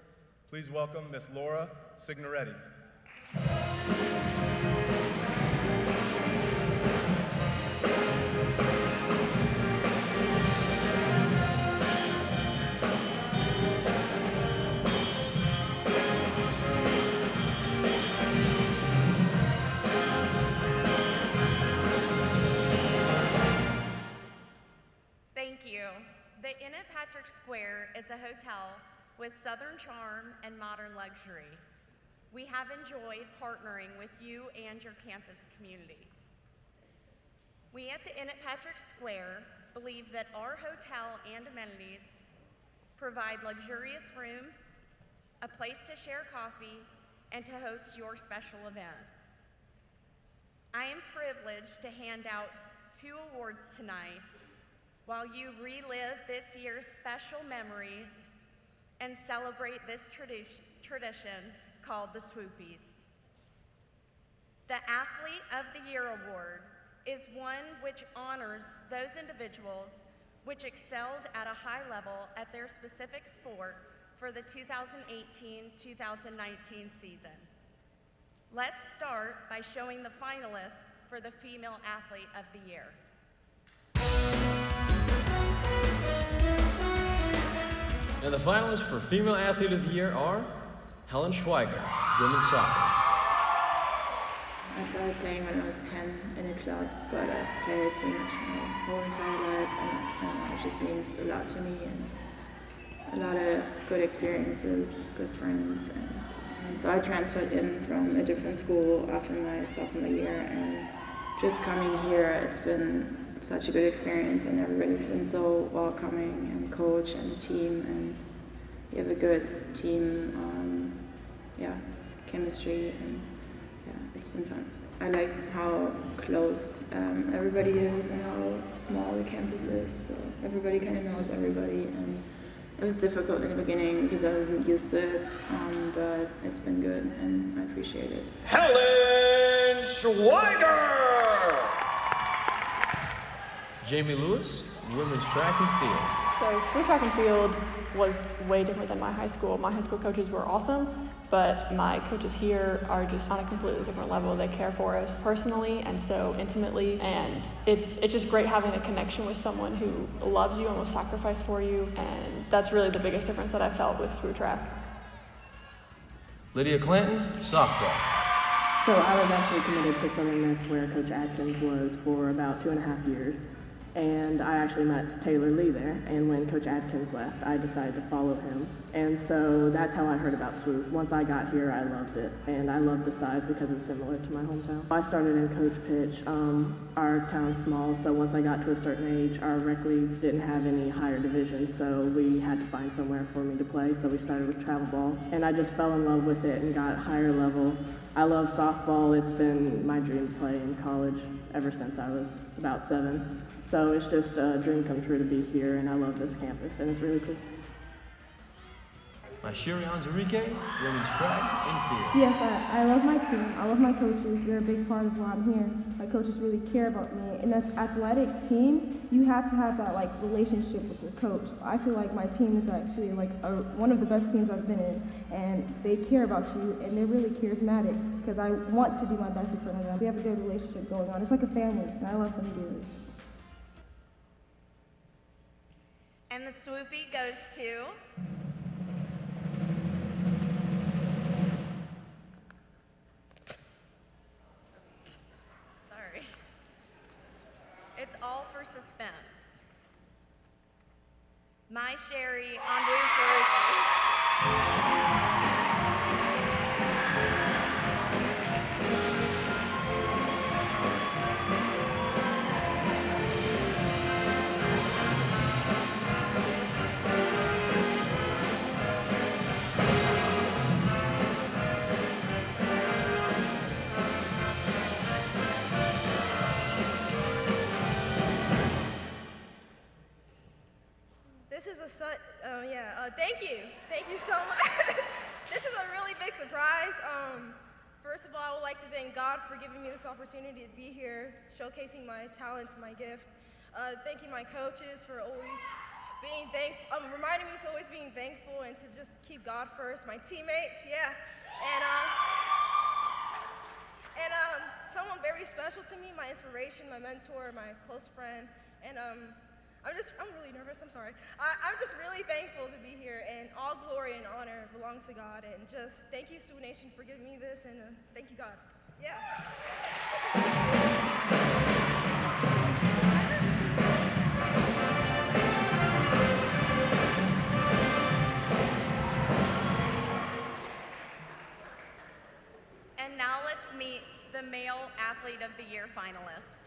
Please welcome Miss Laura Signoretti. Thank you. The Inn at Patrick Square is a hotel with Southern charm and modern luxury. We have enjoyed partnering with you and your campus community. We at the Inn at Patrick Square believe that our hotel and amenities provide luxurious rooms, a place to share coffee, and to host your special event. I am privileged to hand out 2 awards tonight while you relive this year's special memories and celebrate this tradition called the SWUPYs. The Athlete of the Year Award is one which honors those individuals which excelled at a high level at their specific sport for the 2018-2019 season. Let's start by showing the finalists for the Female Athlete of the Year. And the finalists for Female Athlete of the Year are Helen Schweiger, women's soccer. I started playing when I was 10 in a club, but I've played pretty much my whole entire life, and it just means a lot to me, and a lot of good experiences, good friends. And so I transferred in from a different school after my sophomore year, and just coming here, it's been such a good experience, and everybody's been so welcoming, and the coach and the team, and we have a good team, chemistry, and it's been fun. I like how close everybody is and how small the campus is, so everybody kind of knows everybody, and it was difficult in the beginning because I wasn't used to it, but it's been good, and I appreciate it. Helen Schweiger! Jamie Lewis, women's track and field. So school track and field was way different than my high school. My high school coaches were awesome, but my coaches here are just on a completely different level. They care for us personally and so intimately, and it's just great having a connection with someone who loves you and will sacrifice for you, and that's really the biggest difference that I felt with SWU track. Lydia Clanton, softball. So I was actually committed to Southern Miss, where Coach Atkins was for about 2.5 years. And I actually met Taylor Lee there, and when Coach Atkins left, I decided to follow him. And so that's how I heard about SWU. Once I got here, I loved it, and I loved the size because it's similar to my hometown. I started in coach pitch. Our town's small, so once I got to a certain age, our rec leagues didn't have any higher division, so we had to find somewhere for me to play, so we started with travel ball. And I just fell in love with it and got higher level. I love softball. It's been my dream to play in college ever since I was about 7. So it's just a dream come true to be here, and I love this campus, and it's really cool. Shiri Anzarike, women's track and field. Yes, I love my team. I love my coaches. They're a big part of why I'm here. My coaches really care about me. In an athletic team, you have to have that relationship with your coach. I feel like my team is actually one of the best teams I've been in, and they care about you, and they're really charismatic because I want to do my best in front of them. We have a good relationship going on. It's like a family, and I love them dearly. And the SWUPY goes to it's all for suspense. My Sherry This is thank you so much. This is a really big surprise. First of all, I would like to thank God for giving me this opportunity to be here, showcasing my talents and my gift. Thanking my coaches for always being reminding me to always being thankful and to just keep God first. My teammates, and someone very special to me, my inspiration, my mentor, my close friend, and I'm really nervous, I'm sorry. I'm just really thankful to be here, and all glory and honor belongs to God, and just thank you, SWU Nation, for giving me this, and thank you, God. Yeah. And now let's meet the Male Athlete of the Year finalists.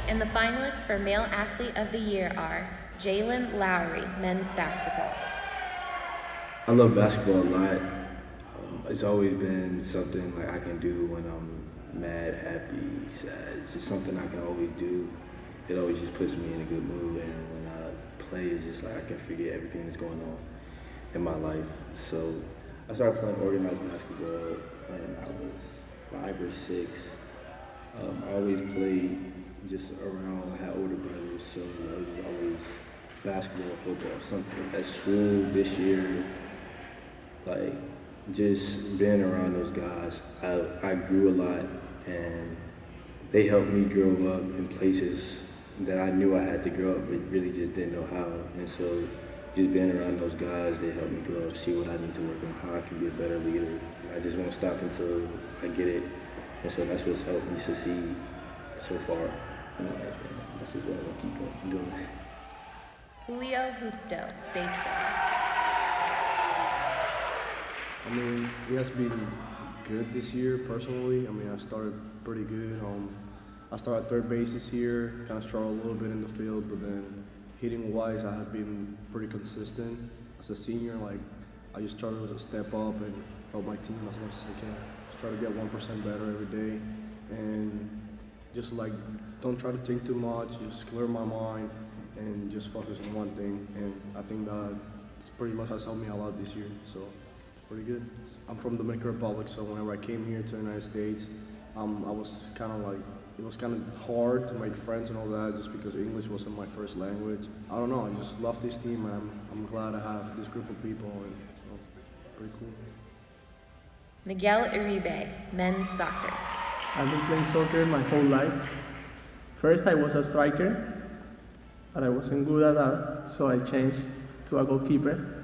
And the finalists for Male Athlete of the Year are Jalen Lowry, men's basketball. I love basketball a lot. It's always been something I can do when I'm mad, happy, sad. It's just something I can always do. It always just puts me in a good mood, and when I play, it's just I can forget everything that's going on in my life. So I started playing organized basketball when I was 5 or 6. I always played just around. I had older brothers, so it was always basketball, football, something. At school this year, just being around those guys, I grew a lot, and they helped me grow up in places that I knew I had to grow up, but really just didn't know how. And so just being around those guys, they helped me grow up, see what I need to work on, how I can be a better leader. I just won't stop until I get it. And so that's what's helped me succeed so far in life. And that's just what I want to keep on doing. Julio Justo, baseball. I mean, it has been good this year personally. I mean, I started pretty good. I started third base this year, kind of struggled a little bit in the field, but then hitting wise, I have been pretty consistent. As a senior, I just try to step up and help my team as much as I can. Just try to get 1% better every day, and just don't try to think too much. Just clear my mind and just focus on one thing. And I think that pretty much has helped me a lot this year. So it's pretty good. I'm from the Dominican Republic, so whenever I came here to the United States, I was kind of it was kind of hard to make friends and all that, just because English wasn't my first language. I don't know, I just love this team, and I'm glad I have this group of people, and so pretty cool. Miguel Uribe, men's soccer. I've been playing soccer my whole life. First I was a striker, but I wasn't good at that, so I changed to a goalkeeper.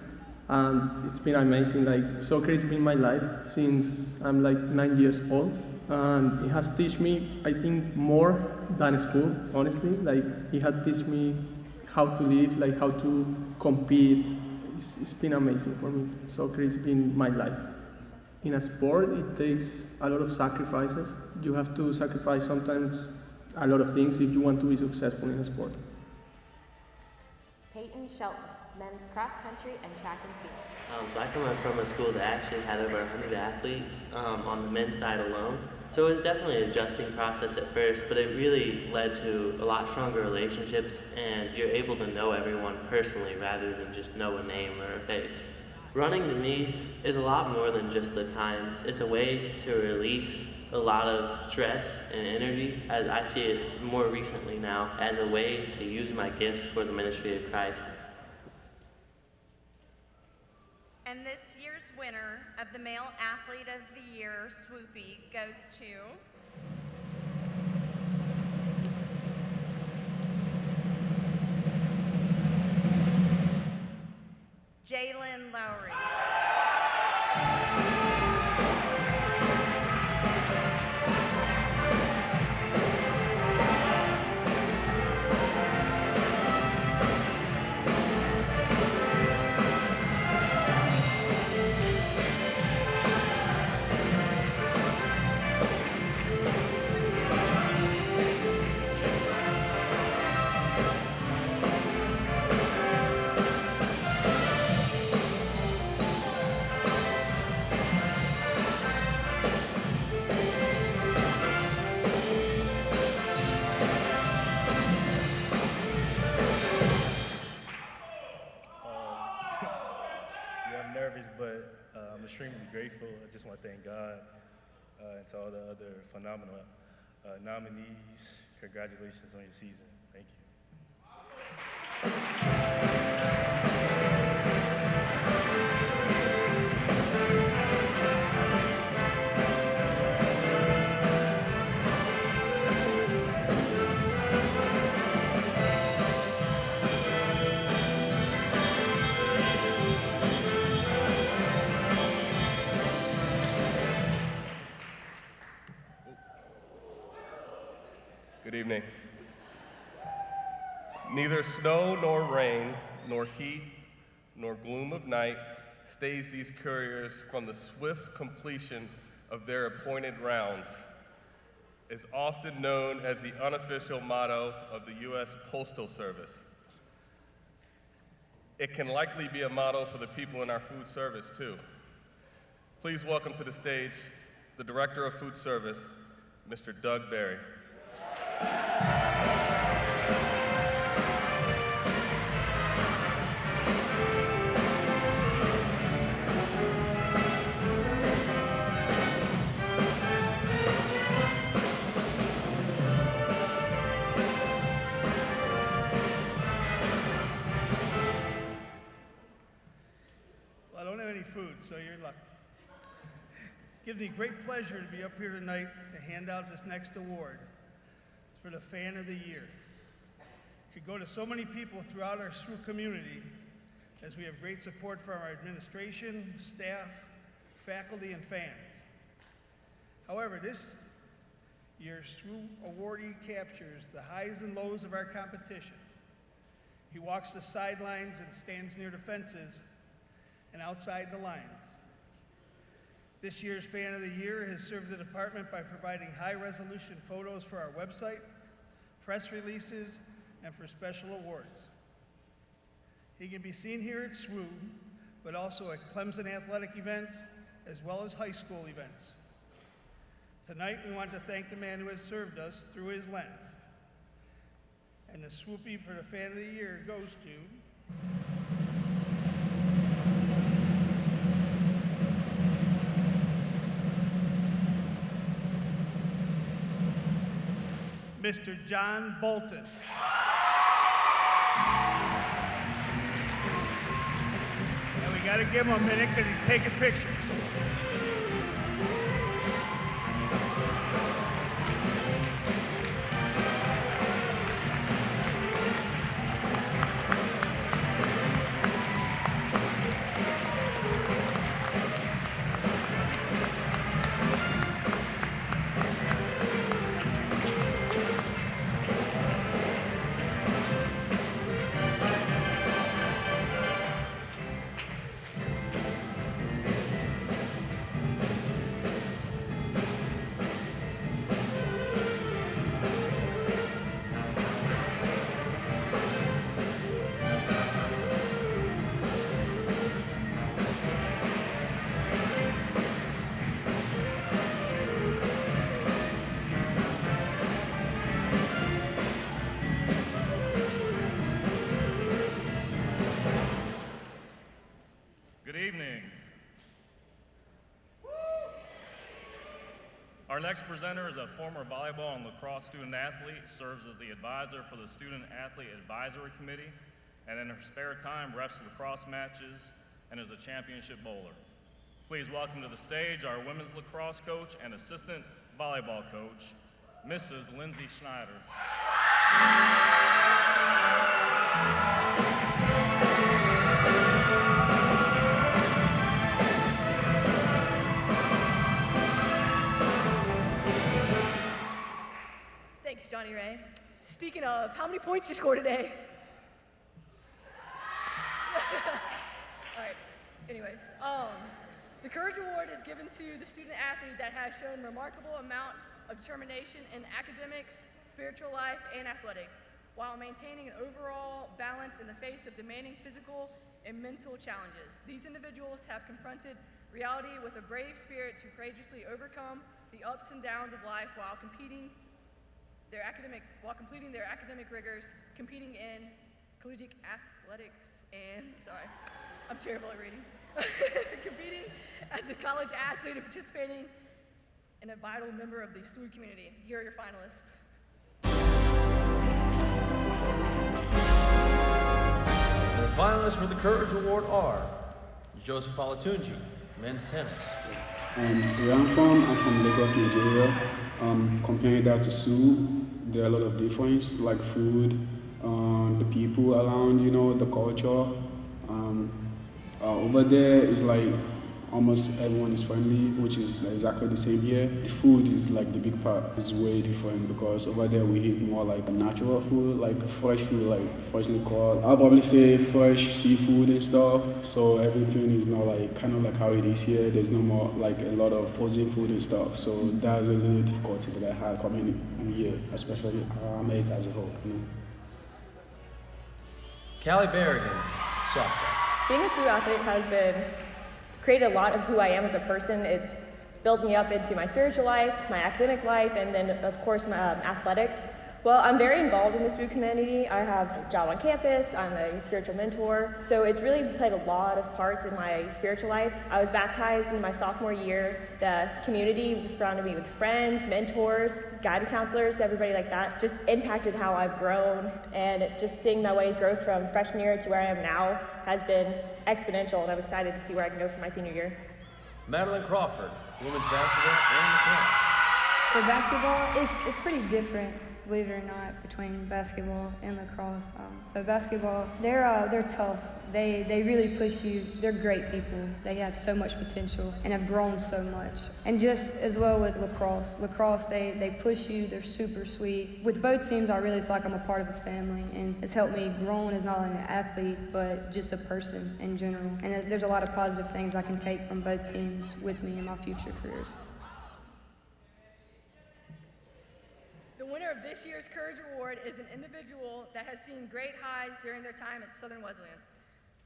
And it's been amazing, soccer has been my life since I'm 9 years old. And it has taught me, I think, more than school, honestly. It has taught me how to live, how to compete. It's been amazing for me. Soccer has been my life. In a sport, it takes a lot of sacrifices. You have to sacrifice sometimes a lot of things if you want to be successful in a sport. Peyton Shelton, men's cross country and track and field. So I come from a school that actually had over 100 athletes on the men's side alone. So it was definitely an adjusting process at first, but it really led to a lot stronger relationships, and you're able to know everyone personally rather than just know a name or a face. Running to me is a lot more than just the times. It's a way to release a lot of stress and energy, as I see it more recently now, as a way to use my gifts for the ministry of Christ. And this year's winner of the Male Athlete of the Year, SWUPY, goes to Jalen Lowry. But I'm extremely grateful. I just want to thank God and to all the other phenomenal nominees. Congratulations on your season. Thank Good evening. Neither snow nor rain, nor heat, nor gloom of night stays these couriers from the swift completion of their appointed rounds, is often known as the unofficial motto of the U.S. Postal Service. It can likely be a motto for the people in our food service, too. Please welcome to the stage the Director of Food Service, Mr. Doug Berry. Well, I don't have any food, so you're lucky. It gives me great pleasure to be up here tonight to hand out this next award. It's for the Fan of the Year. It could go to so many people throughout our SWU community, as we have great support from our administration, staff, faculty, and fans. However, this year's SWU awardee captures the highs and lows of our competition. He walks the sidelines and stands near the fences and outside the lines. This year's Fan of the Year has served the department by providing high-resolution photos for our website, press releases, and for special awards. He can be seen here at SWU, but also at Clemson athletic events, as well as high school events. Tonight, we want to thank the man who has served us through his lens. And the SWUPY for the Fan of the Year goes to Mr. John Bolton. And we gotta give him a minute because he's taking pictures. Our next presenter is a former volleyball and lacrosse student athlete, serves as the advisor for the Student Athlete Advisory Committee, and in her spare time refs lacrosse matches and is a championship bowler. Please welcome to the stage our women's lacrosse coach and assistant volleyball coach, Mrs. Lindsay Schneider. Thanks, Johnny Ray. Speaking of, how many points did you score today? All right, anyways. The Courage Award is given to the student athlete that has shown remarkable amount of determination in academics, spiritual life, and athletics, while maintaining an overall balance in the face of demanding physical and mental challenges. These individuals have confronted reality with a brave spirit to courageously overcome the ups and downs of life while completing their academic rigors, competing in collegiate athletics, and I'm terrible at reading. Competing as a college athlete and participating in a vital member of the SWUPY community. Here are your finalists. The finalists for the Courage Award are Joseph Olatunji, men's tennis. Where I'm from Lagos, Nigeria. Comparing that to SWUPY, there are a lot of difference, like food, the people around, the culture. Over there is like almost everyone is friendly, which is exactly the same here. The food is like the big part. It's way different because over there we eat more like natural food, like fresh food, like freshly caught. I'll probably say fresh seafood and stuff. So everything is not like kind of like how it is here. There's no more like a lot of frozen food and stuff. So that's a little difficulty that I had coming in here, especially America as a whole. Callie Berrigan, softball. Being a SWUPY athlete has created a lot of who I am as a person. It's built me up into my spiritual life, my academic life, and then of course my athletics. Well, I'm very involved in the SWUPY community. I have a job on campus, I'm a spiritual mentor, so it's really played a lot of parts in my spiritual life. I was baptized in my sophomore year. The community surrounded me with friends, mentors, guidance counselors, everybody like that. Just impacted how I've grown, and just seeing my way growth from freshman year to where I am now has been exponential, and I'm excited to see where I can go for my senior year. Madeline Crawford, women's basketball and lacrosse. For basketball, it's pretty different, believe it or not, between basketball and lacrosse. So basketball, they're tough. They really push you. They're great people. They have so much potential and have grown so much. And just as well with lacrosse. Lacrosse, they push you. They're super sweet. With both teams, I really feel like I'm a part of a family, and it's helped me grow as not only an athlete, but just a person in general. And there's a lot of positive things I can take from both teams with me in my future careers. The winner of this year's Courage Award is an individual that has seen great highs during their time at Southern Wesleyan,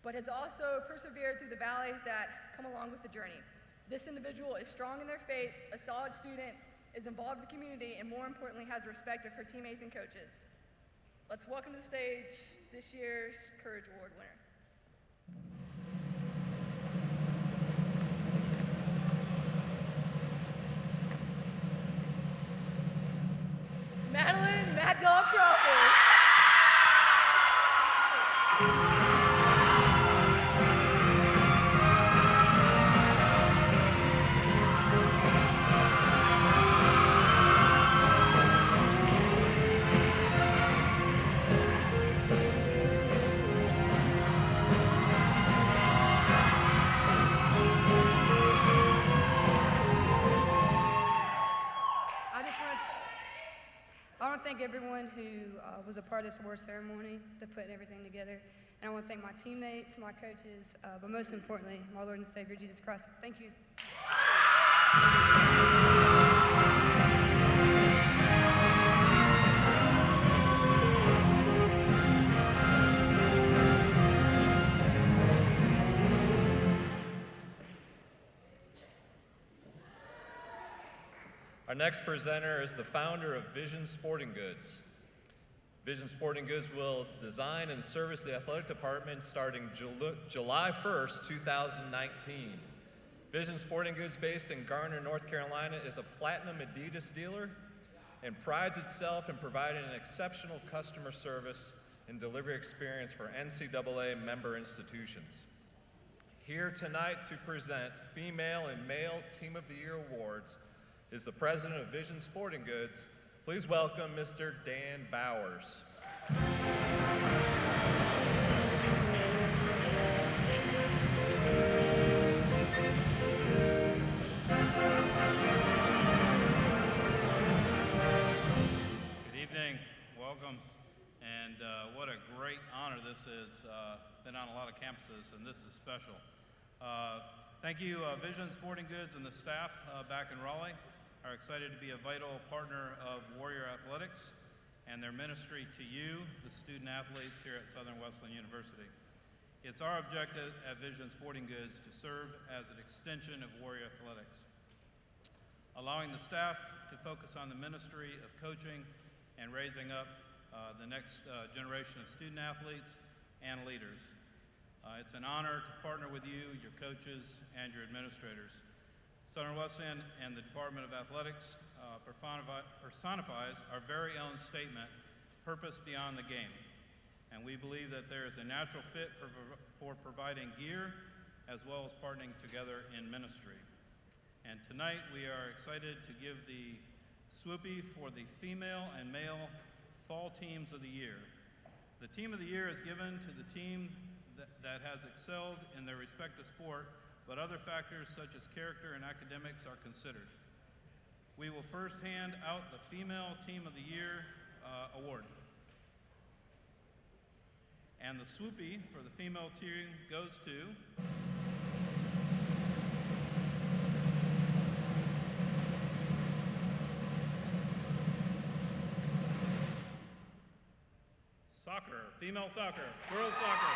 but has also persevered through the valleys that come along with the journey. This individual is strong in their faith, a solid student, is involved in the community, and more importantly, has respect of her teammates and coaches. Let's welcome to the stage this year's Courage Award winner. Madeline Mad Dog Crawford. I want to thank everyone who was a part of this award ceremony to put everything together. And I want to thank my teammates, my coaches, but most importantly, my Lord and Savior, Jesus Christ. Thank you. Our next presenter is the founder of Vision Sporting Goods. Vision Sporting Goods will design and service the athletic department starting July 1st, 2019. Vision Sporting Goods, based in Garner, North Carolina, is a platinum Adidas dealer and prides itself in providing an exceptional customer service and delivery experience for NCAA member institutions. Here tonight to present Female and Male Team of the Year awards is the president of Vision Sporting Goods. Please welcome Mr. Dan Bowers. Welcome, and what a great honor this is. Been on a lot of campuses, and this is special. Thank you, Vision Sporting Goods and the staff back in Raleigh are excited to be a vital partner of Warrior Athletics and their ministry to you, the student athletes here at Southern Wesleyan University. It's our objective at Vision Sporting Goods to serve as an extension of Warrior Athletics, allowing the staff to focus on the ministry of coaching and raising up the next generation of student athletes and leaders. It's an honor to partner with you, your coaches, and your administrators. Southern Wesleyan and the Department of Athletics personifies our very own statement, purpose beyond the game. And we believe that there is a natural fit for providing gear as well as partnering together in ministry. And tonight we are excited to give the SWUPY for the female and male fall teams of the year. The team of the year is given to the team that has excelled in their respective sport, but other factors such as character and academics are considered. We will first hand out the female team of the year award. And the SWUPY for the female team goes to soccer, female soccer, girls soccer.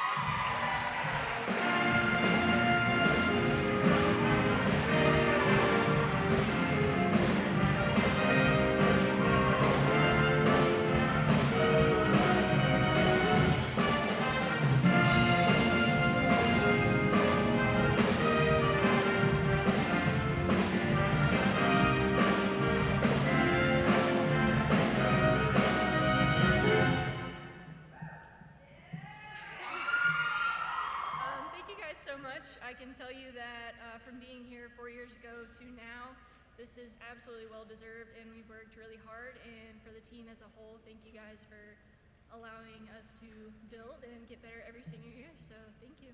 I can tell you that from being here 4 years ago to now, this is absolutely well deserved, and we've worked really hard. And for the team as a whole, thank you guys for allowing us to build and get better every single year. So thank you.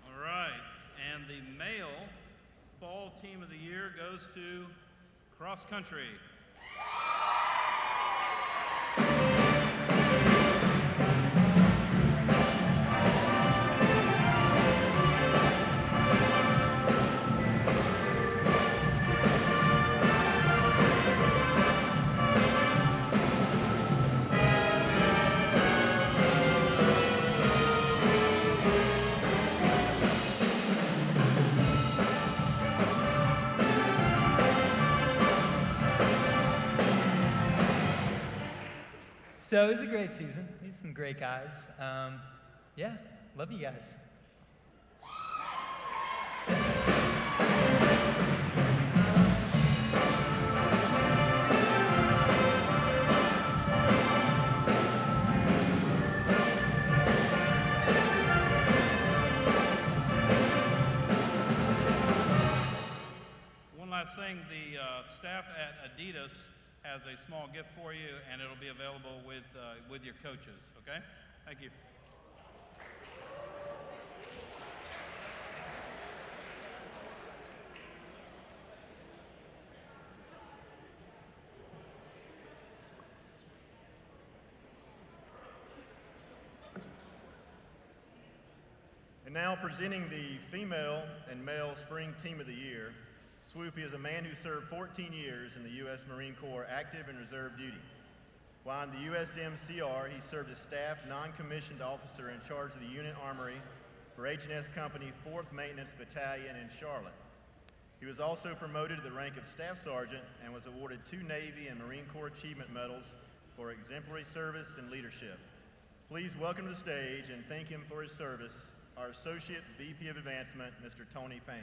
All right, and the male fall team of the year goes to cross country. So it was a great season. These some great guys. Yeah, love you guys. One last thing, the staff at Adidas has a small gift for you, and it'll be available with your coaches, okay? Thank you. And now presenting the female and male spring team of the year, SWUPY is a man who served 14 years in the U.S. Marine Corps active and reserve duty. While in the USMCR, he served as staff non-commissioned officer in charge of the unit armory for H&S Company 4th Maintenance Battalion in Charlotte. He was also promoted to the rank of Staff Sergeant and was awarded 2 Navy and Marine Corps Achievement Medals for exemplary service and leadership. Please welcome to the stage and thank him for his service, our Associate VP of Advancement, Mr. Tony Payne.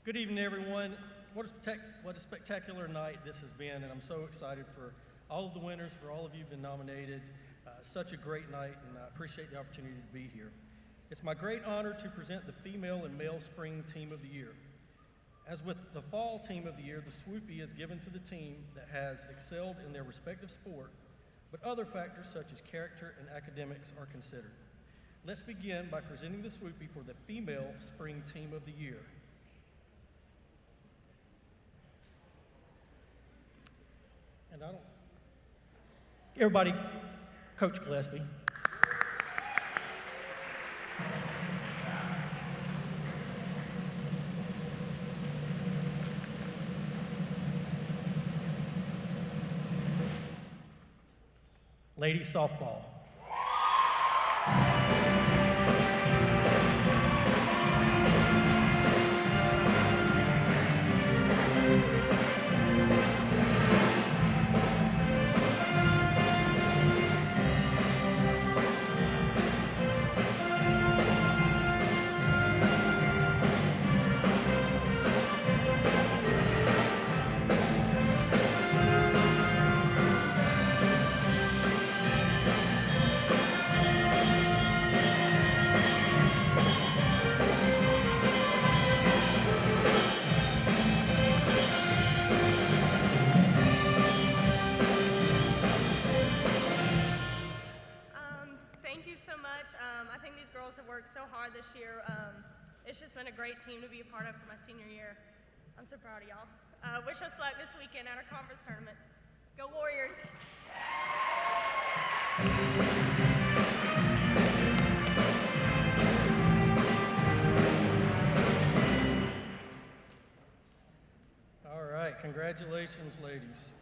Good evening, everyone. What a spectacular night this has been, and I'm so excited for all of the winners, for all of you who've been nominated. Such a great night, and I appreciate the opportunity to be here. It's my great honor to present the Female and Male Spring Team of the Year. As with the Fall Team of the Year, the SWUPY is given to the team that has excelled in their respective sport, but other factors such as character and academics are considered. Let's begin by presenting the SWUPY for the Female Spring Team of the Year. And everybody, Coach Gillespie. Ladies softball. So hard this year. It's just been a great team to be a part of for my senior year. I'm so proud of y'all. Wish us luck this weekend at our conference tournament. Go Warriors! All right, congratulations, ladies.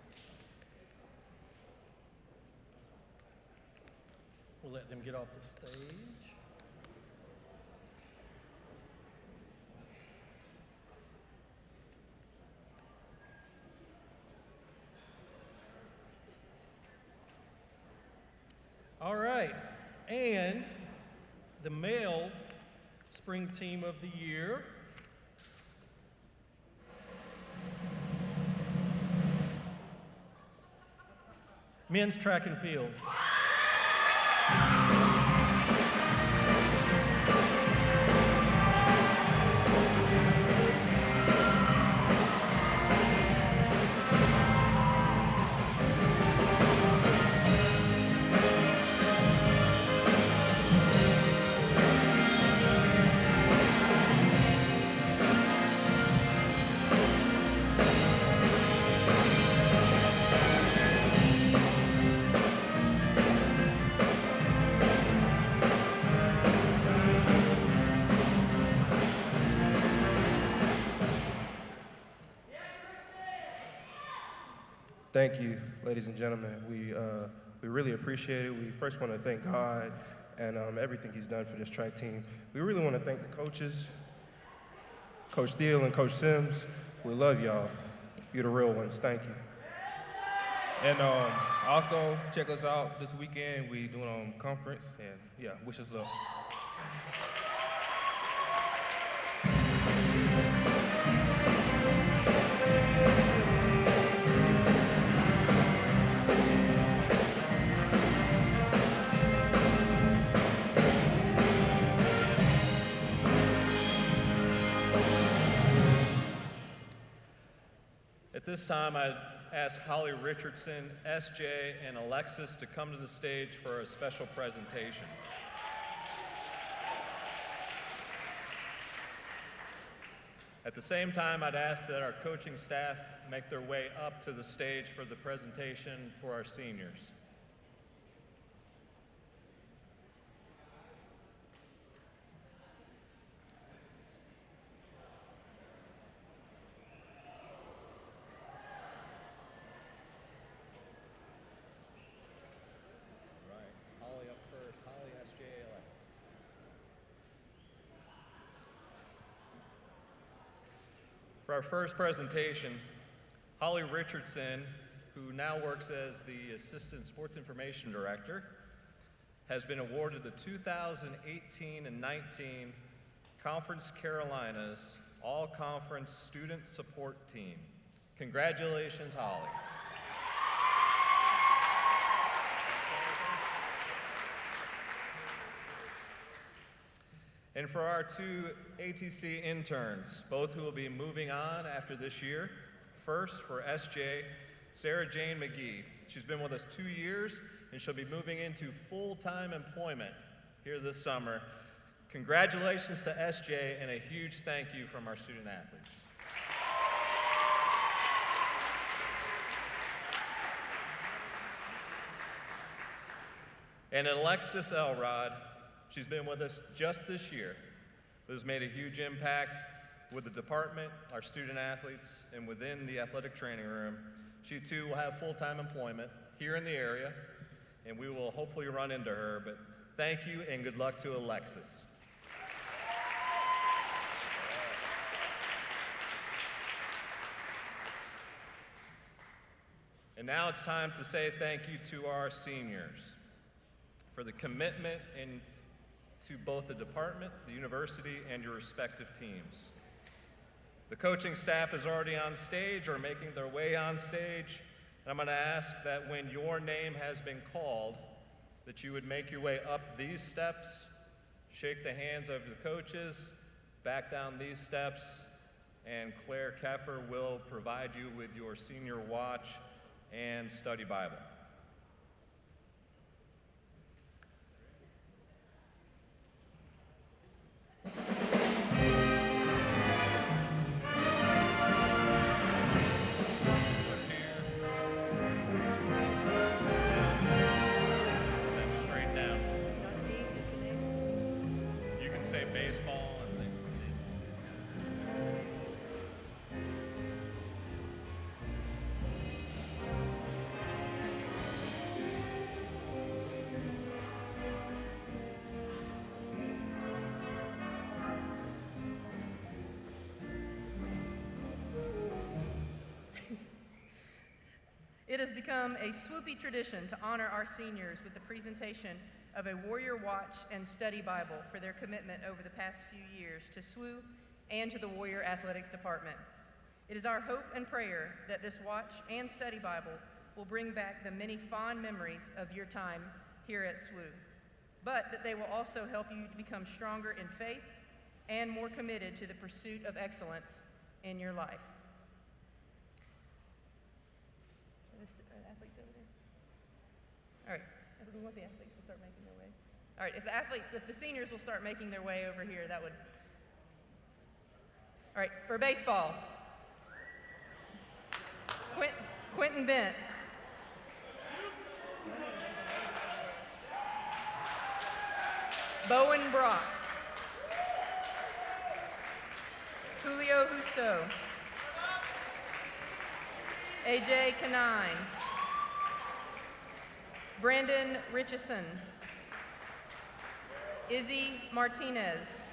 We'll let them get off the stage. All right, and the Male Spring Team of the Year. Men's track and field. Thank you, ladies and gentlemen. We really appreciate it. We first want to thank God and everything He's done for this track team. We really want to thank the coaches, Coach Steele and Coach Sims. We love y'all. You're the real ones. Thank you. And also check us out this weekend. We doing conference, and yeah, wish us luck. At this time, I'd ask Holly Richardson, SJ, and Alexis to come to the stage for a special presentation. At the same time, I'd ask that our coaching staff make their way up to the stage for the presentation for our seniors. For our first presentation, Holly Richardson, who now works as the Assistant Sports Information Director, has been awarded the 2018 and 19 Conference Carolinas All-Conference Student Support Team. Congratulations, Holly. And for our two ATC interns, both who will be moving on after this year. First, for SJ, Sarah Jane McGee. She's been with us 2 years, and she'll be moving into full-time employment here this summer. Congratulations to SJ, and a huge thank you from our student athletes. And Alexis Elrod, she's been with us just this year, but has made a huge impact with the department, our student athletes, and within the athletic training room. She too will have full-time employment here in the area, and we will hopefully run into her, but thank you and good luck to Alexis. And now it's time to say thank you to our seniors for the commitment to both the department, the university, and your respective teams. The coaching staff is already on stage or making their way on stage, and I'm going to ask that when your name has been called, that you would make your way up these steps, shake the hands of the coaches, back down these steps, and Claire Keffer will provide you with your senior watch and study Bible. It has become a SWUPY tradition to honor our seniors with the presentation of a Warrior Watch and Study Bible for their commitment over the past few years to SWU and to the Warrior Athletics Department. It is our hope and prayer that this watch and study Bible will bring back the many fond memories of your time here at SWU, but that they will also help you to become stronger in faith and more committed to the pursuit of excellence in your life. Athletes over there? All right, we want the athletes to start making their way. All right, if the seniors will start making their way over here, that would. All right, for baseball, Quentin Bent. Bowen Brock. Julio Justo. AJ Canine. Brandon Richardson. Izzy Martinez.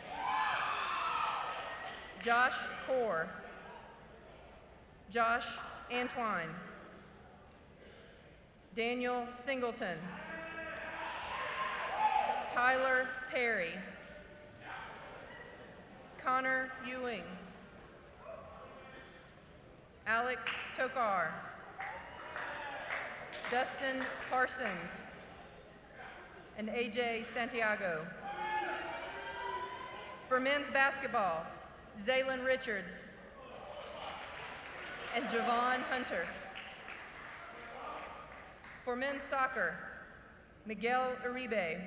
Josh Kaur. Josh Antwine. Daniel Singleton. Tyler Perry. Connor Ewing. Alex Tokar. Dustin Parsons. And AJ Santiago. For men's basketball, Zaylin Richards and Javon Hunter. For men's soccer, Miguel Uribe,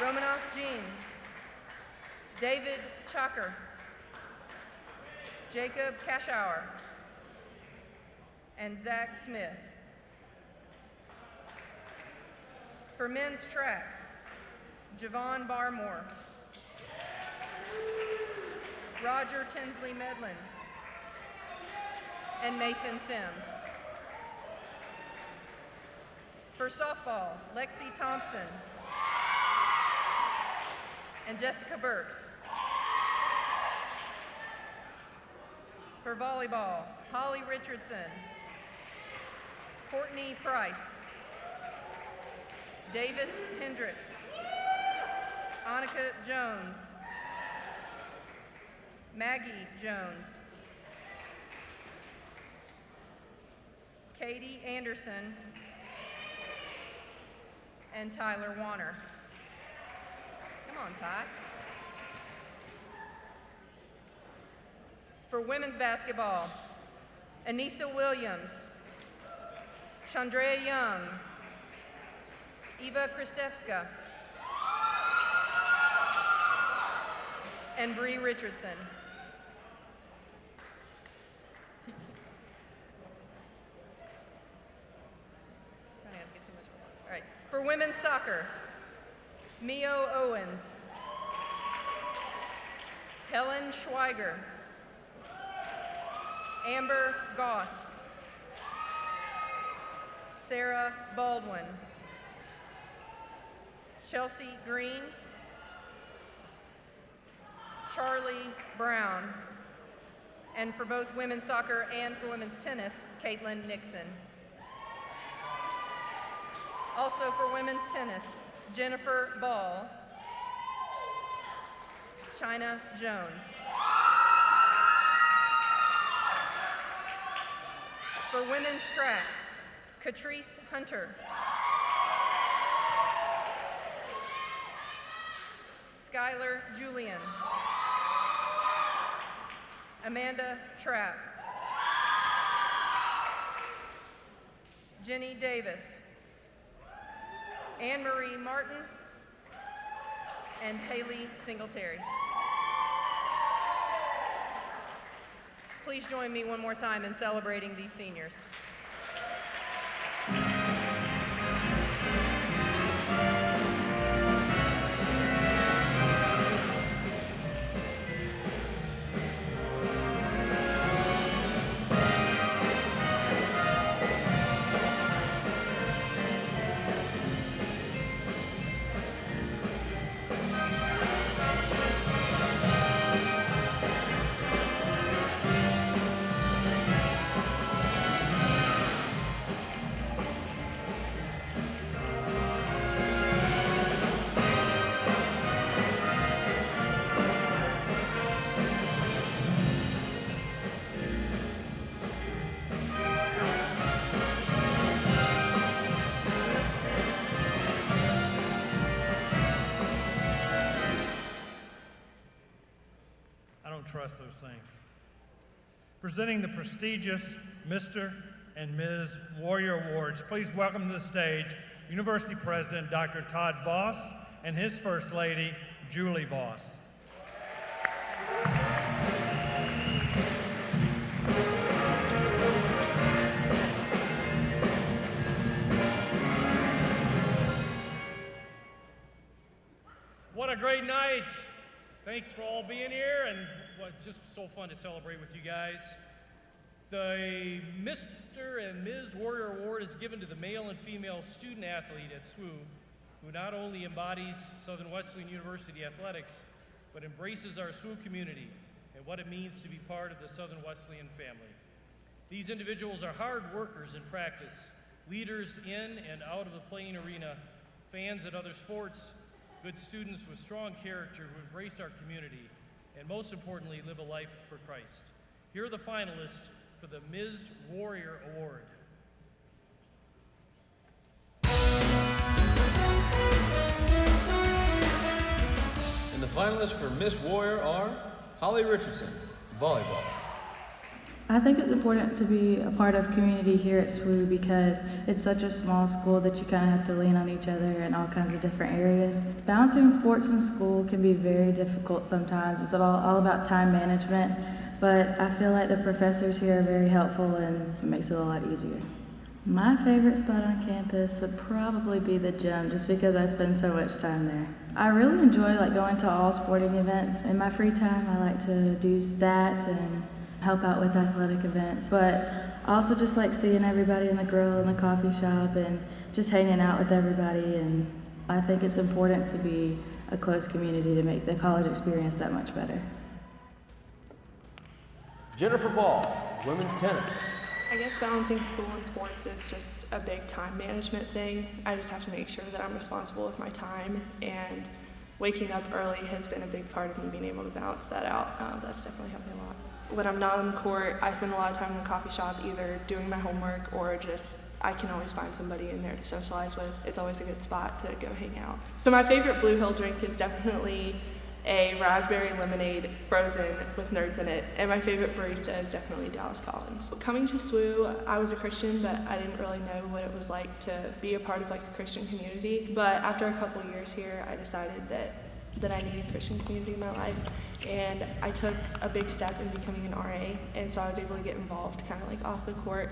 Romanoff Jean, David Chalker, Jacob Cashauer, and Zach Smith. For men's track, Javon Barmore, Roger Tinsley Medlin, and Mason Sims. For softball, Lexi Thompson and Jessica Burks. For volleyball, Holly Richardson, Courtney Price, Davis Hendricks, Annika Jones, Maggie Jones, Katie Anderson, and Tyler Warner. Come on, Ty. For women's basketball, Anissa Williams, Chandrea Young, Eva Kristevska, and Bree Richardson. Trying not to get too much. All right. For women's soccer, Mio Owens, Helen Schweiger, Amber Goss, Sarah Baldwin, Chelsea Green, Charlie Brown, and for both women's soccer and for women's tennis, Caitlin Nixon. Also for women's tennis, Jennifer Ball, China Jones. For women's track, Catrice Hunter, Skylar Julian, Amanda Trapp, Jenny Davis, Anne-Marie Martin, and Haley Singletary. Please join me one more time in celebrating these seniors. Trust those things. Presenting the prestigious Mr. and Ms. Warrior Awards, please welcome to the stage University President Dr. Todd Voss and his First Lady, Julie Voss. What a great night. Thanks for all being here, and it's just so fun to celebrate with you guys. The Mr. and Ms. Warrior Award is given to the male and female student athlete at SWU, who not only embodies Southern Wesleyan University athletics, but embraces our SWU community and what it means to be part of the Southern Wesleyan family. These individuals are hard workers in practice, leaders in and out of the playing arena, fans at other sports, good students with strong character who embrace our community, and most importantly, live a life for Christ. Here are the finalists for the Ms. Warrior Award. And the finalists for Miss Warrior are Holly Richardson, volleyball. I think it's important to be a part of community here at SWU because it's such a small school that you kind of have to lean on each other in all kinds of different areas. Balancing sports and school can be very difficult sometimes. It's all about time management, but I feel like the professors here are very helpful and it makes it a lot easier. My favorite spot on campus would probably be the gym just because I spend so much time there. I really enjoy going to all sporting events. In my free time, I like to do stats and help out with athletic events, but I also just like seeing everybody in the grill and the coffee shop and just hanging out with everybody, and I think it's important to be a close community to make the college experience that much better. Jennifer Ball, women's tennis. I guess balancing school and sports is just a big time management thing. I just have to make sure that I'm responsible with my time, and waking up early has been a big part of me being able to balance that out. That's definitely helped me a lot. When I'm not on the court, I spend a lot of time in the coffee shop either doing my homework or just I can always find somebody in there to socialize with. It's always a good spot to go hang out. So my favorite Blue Hill drink is definitely a raspberry lemonade frozen with nerds in it, and my favorite barista is definitely Dallas Collins. Coming to SWU, I was a Christian, but I didn't really know what it was like to be a part of like a Christian community. But after a couple years here, I decided that I needed a Christian community in my life, and I took a big step in becoming an RA, and so I was able to get involved kind of like off the court.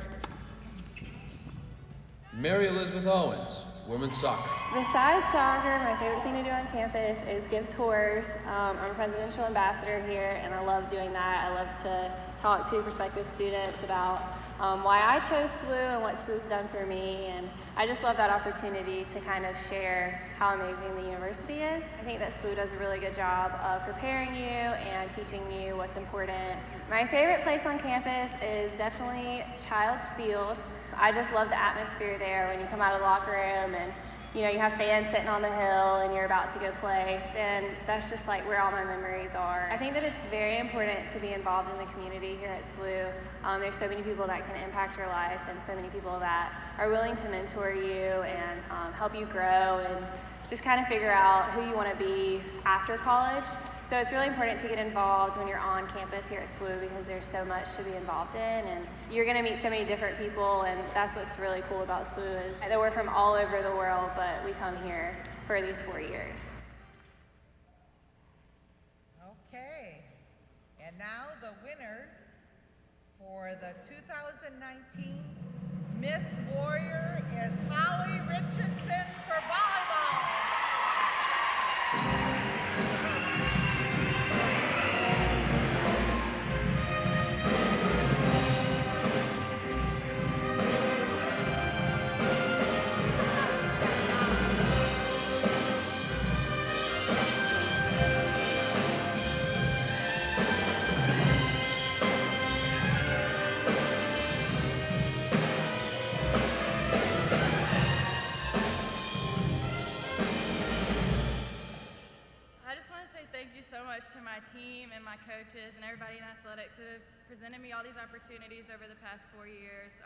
Mary Elizabeth Owens, women's soccer. Besides soccer, my favorite thing to do on campus is give tours. I'm a presidential ambassador here, and I love doing that. I love to talk to prospective students about why I chose SWU and what SWU's done for me, and I just love that opportunity to kind of share how amazing the university is. I think that SWU does a really good job of preparing you and teaching you what's important. My favorite place on campus is definitely Child's Field. I just love the atmosphere there when you come out of the locker room and you have fans sitting on the hill and you're about to go play, and that's just like where all my memories are. I think that it's very important to be involved in the community here at SWU. There's so many people that can impact your life and so many people that are willing to mentor you and help you grow and just kind of figure out who you want to be after college. So it's really important to get involved when you're on campus here at SWU because there's so much to be involved in, and you're going to meet so many different people, and that's what's really cool about SWU is that we're from all over the world, but we come here for these 4 years. Okay, and now the winner for the 2019 Miss Warrior is Holly Richardson for volleyball. To my team and my coaches and everybody in athletics that have presented me all these opportunities over the past 4 years.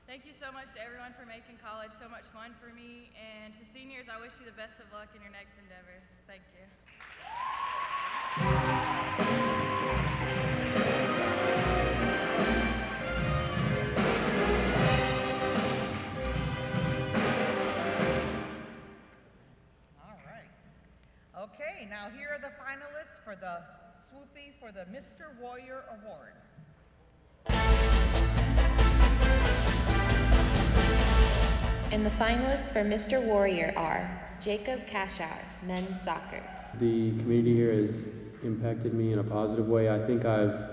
Thank you so much to everyone for making college so much fun for me, and to seniors, I wish you the best of luck in your next endeavors. Thank you. Okay, now here are the finalists for the SWUPY for the Mr. Warrior Award. And the finalists for Mr. Warrior are Jacob Kashar, men's soccer. The community here has impacted me in a positive way. I think I've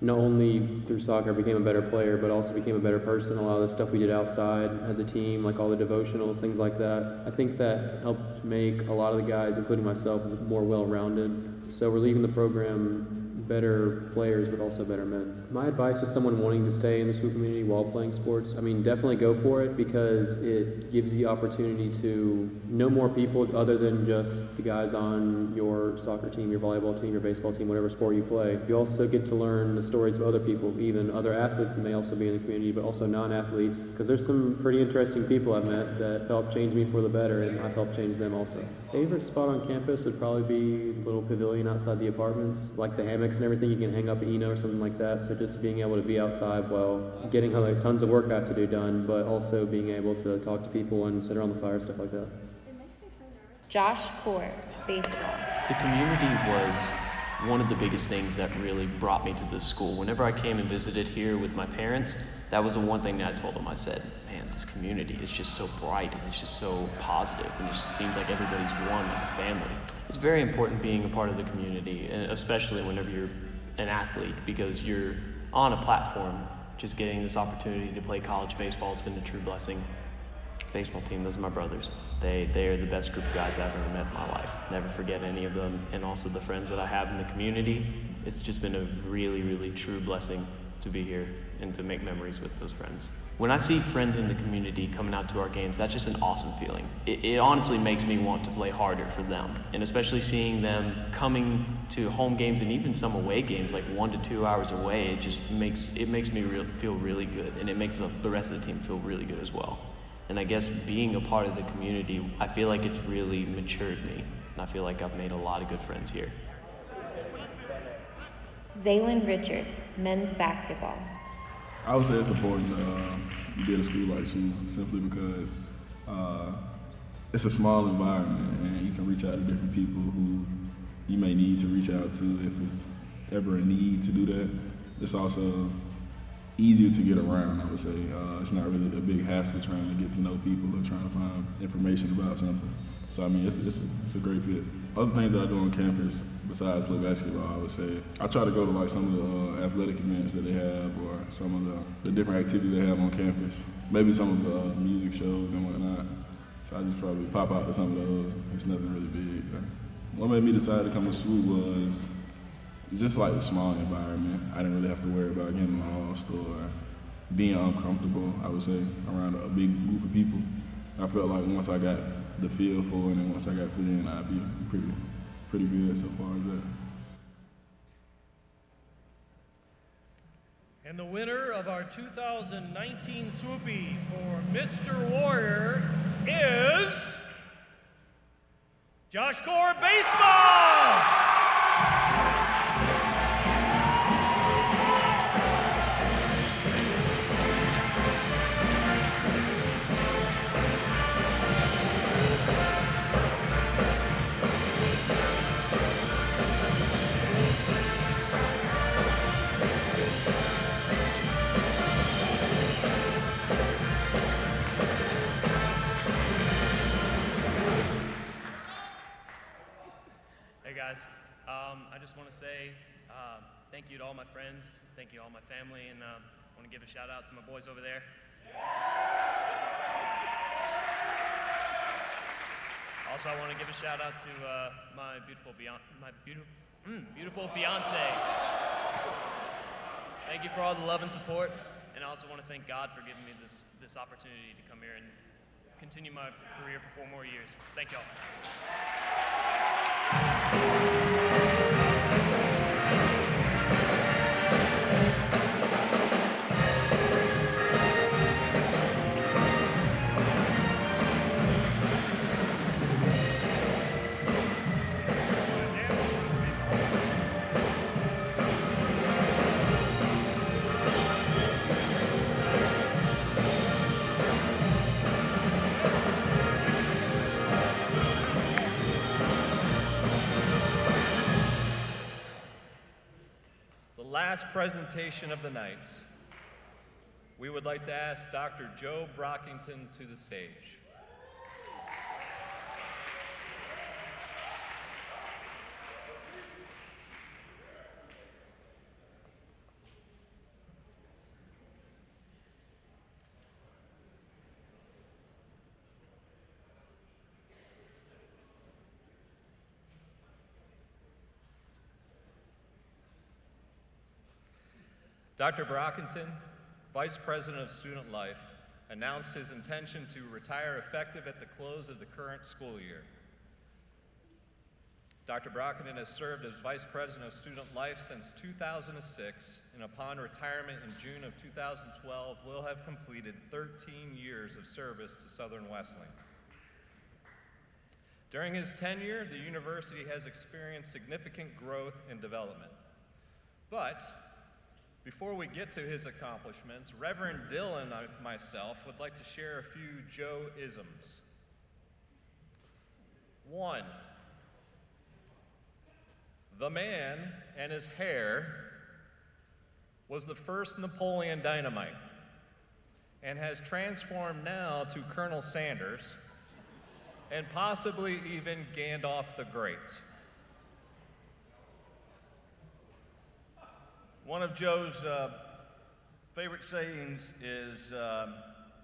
not only through soccer became a better player, but also became a better person. A lot of the stuff we did outside as a team, like all the devotionals, things like that, I think that helped make a lot of the guys, including myself, more well-rounded. So we're leaving the program better players, but also better men. My advice to someone wanting to stay in the SWU community while playing sports, I mean, definitely go for it because it gives you the opportunity to know more people other than just the guys on your soccer team, your volleyball team, your baseball team, whatever sport you play. You also get to learn the stories of other people, even other athletes that may also be in the community, but also non-athletes, because there's some pretty interesting people I've met that helped change me for the better, and I've helped change them also. Favorite spot on campus would probably be the little pavilion outside the apartments, like the hammocks and everything. You can hang up Eno or something like that. So just being able to be outside while getting tons of workout to do done, but also being able to talk to people and sit around the fire, stuff like that. Josh Core, baseball. The community was one of the biggest things that really brought me to this school. Whenever I came and visited here with my parents, that was the one thing that I told them. I said, man, this community is just so bright and it's just so positive, and it just seems like everybody's one, like a family. It's very important being a part of the community, and especially whenever you're an athlete, because you're on a platform. Just getting this opportunity to play college baseball has been a true blessing. baseball team, those are my brothers. They are the best group of guys I've ever met in my life. Never forget any of them, and also the friends that I have in the community. It's just been a really, really true blessing to be here and to make memories with those friends. When I see friends in the community coming out to our games, that's just an awesome feeling. It honestly makes me want to play harder for them, and especially seeing them coming to home games and even some away games, like 1 to 2 hours away, it just makes me feel really good, and it makes the rest of the team feel really good as well. And I guess being a part of the community, I feel like it's really matured me, and I feel like I've made a lot of good friends here. Zaylin Richards, men's basketball. I would say it's important to be at a school like SWUPY simply because it's a small environment and you can reach out to different people who you may need to reach out to if it's ever a need to do that. It's also easier to get around, I would say. It's not really a big hassle trying to get to know people or trying to find information about something. So I mean, it's a great fit. Other things that I do on campus besides play basketball, I would say, I try to go to like some of the athletic events that they have or some of the different activities they have on campus. Maybe some of the music shows and whatnot. So I just probably pop out to some of those. It's nothing really big. So what made me decide to come to SWUPY was just like the small environment. I didn't really have to worry about getting lost or being uncomfortable, I would say, around a big group of people. I felt like once I got the feel for it and once I got fit in, I'd be pretty good so far as that. And the winner of our 2019 SWUPY for Mr. Warrior is Josh Core Baseball! I just want to say thank you to all my friends, thank you to all my family, and I want to give a shout out to my boys over there. Also, I want to give a shout out to my beautiful fiance. Thank you for all the love and support, and I also want to thank God for giving me this opportunity to come here and continue my career for 4 more years. Thank y'all. Last presentation of the night, we would like to ask Dr. Joe Brockington to the stage. Dr. Brockington, Vice President of Student Life, announced his intention to retire effective at the close of the current school year. Dr. Brockington has served as Vice President of Student Life since 2006, and upon retirement in June of 2012, will have completed 13 years of service to Southern Wesleyan. During his tenure, the university has experienced significant growth and development. But before we get to his accomplishments, Reverend Dylan and myself would like to share a few Joe-isms. 1, the man and his hair was the first Napoleon Dynamite and has transformed now to Colonel Sanders and possibly even Gandalf the Great. One of Joe's favorite sayings is,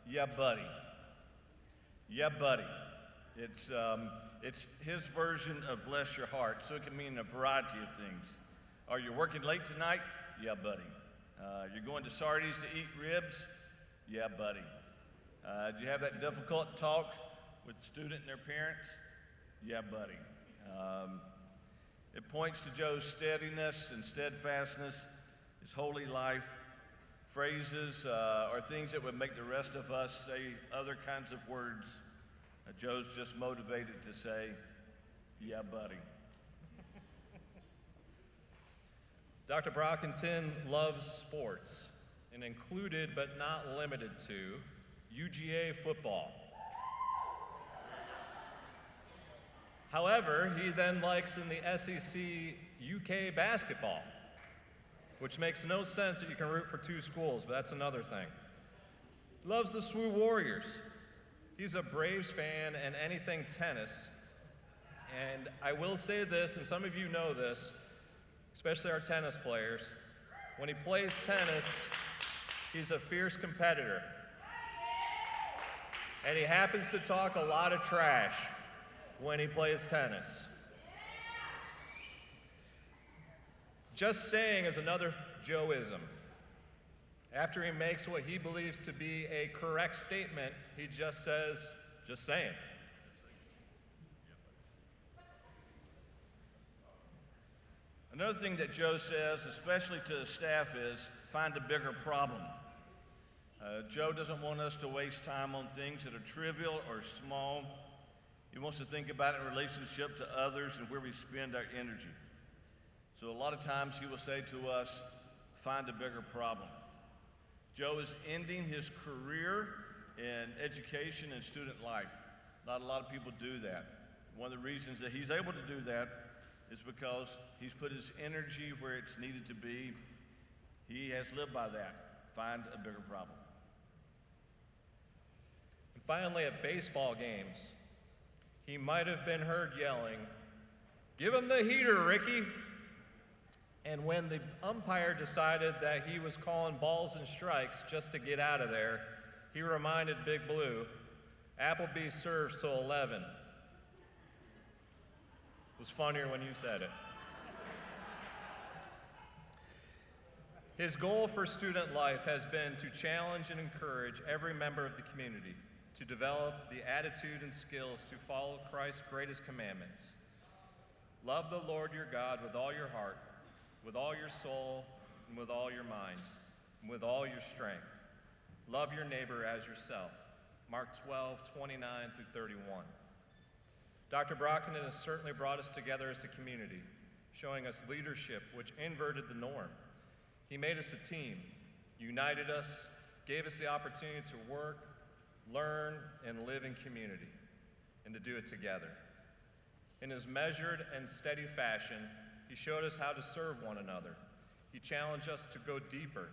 yeah, buddy. Yeah, buddy. It's his version of bless your heart, so it can mean a variety of things. Are you working late tonight? Yeah, buddy. You're going to Sardi's to eat ribs? Yeah, buddy. Do you have that difficult talk with the student and their parents? Yeah, buddy. It points to Joe's steadiness and steadfastness, his holy life. Phrases are things that would make the rest of us say other kinds of words. Joe's just motivated to say, yeah, buddy. Dr. Brockington loves sports, and included but not limited to UGA football. However, he then likes in the SEC UK basketball, which makes no sense that you can root for two schools, but that's another thing. He loves the SWU Warriors. He's a Braves fan and anything tennis. And I will say this, and some of you know this, especially our tennis players, when he plays tennis, he's a fierce competitor. And he happens to talk a lot of trash when he plays tennis. Just saying is another Joeism. After he makes what he believes to be a correct statement, he just says, just saying. Another thing that Joe says, especially to the staff, is find a bigger problem. Joe doesn't want us to waste time on things that are trivial or small. He wants to think about it in relationship to others and where we spend our energy. So a lot of times he will say to us, find a bigger problem. Joe is ending his career in education and student life. Not a lot of people do that. One of the reasons that he's able to do that is because he's put his energy where it's needed to be. He has lived by that. Find a bigger problem. And finally, at baseball games, he might have been heard yelling, "Give him the heater, Ricky." And when the umpire decided that he was calling balls and strikes just to get out of there, he reminded Big Blue, "Applebee's serves till 11. It was funnier when you said it. His goal for student life has been to challenge and encourage every member of the community to develop the attitude and skills to follow Christ's greatest commandments. Love the Lord your God with all your heart, with all your soul, and with all your mind, and with all your strength. Love your neighbor as yourself. Mark 12:29 through 31. Dr. Brockington has certainly brought us together as a community, showing us leadership which inverted the norm. He made us a team, united us, gave us the opportunity to work, learn, and live in community, and to do it together. In his measured and steady fashion, he showed us how to serve one another. He challenged us to go deeper.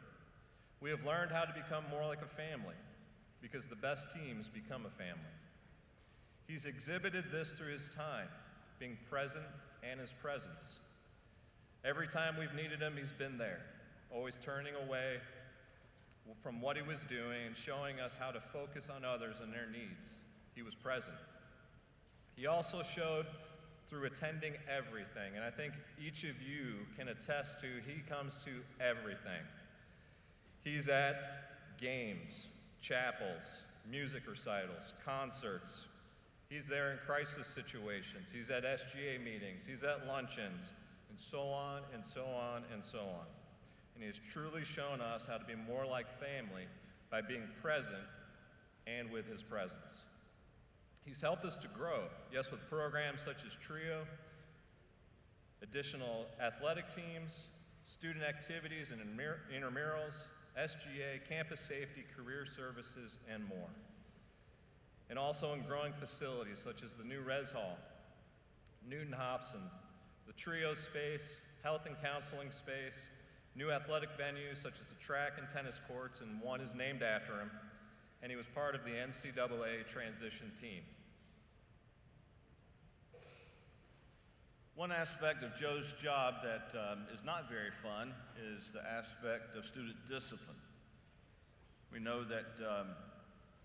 We have learned how to become more like a family, because the best teams become a family. He's exhibited this through his time, being present and his presence. Every time we've needed him, he's been there, always turning away from what he was doing and showing us how to focus on others and their needs. He was present. He also showed through attending everything, and I think each of you can attest to he comes to everything. He's at games, chapels, music recitals, concerts. He's there in crisis situations. He's at SGA meetings. He's at luncheons, and so on and so on and so on. And he has truly shown us how to be more like family by being present and with his presence. He's helped us to grow, yes, with programs such as TRIO, additional athletic teams, student activities and intramurals, SGA, campus safety, career services, and more. And also in growing facilities such as the new Res Hall, Newton Hobson, the TRIO space, health and counseling space, new athletic venues such as the track and tennis courts, and one is named after him, and he was part of the NCAA transition team. One aspect of Joe's job that is not very fun is the aspect of student discipline. We know that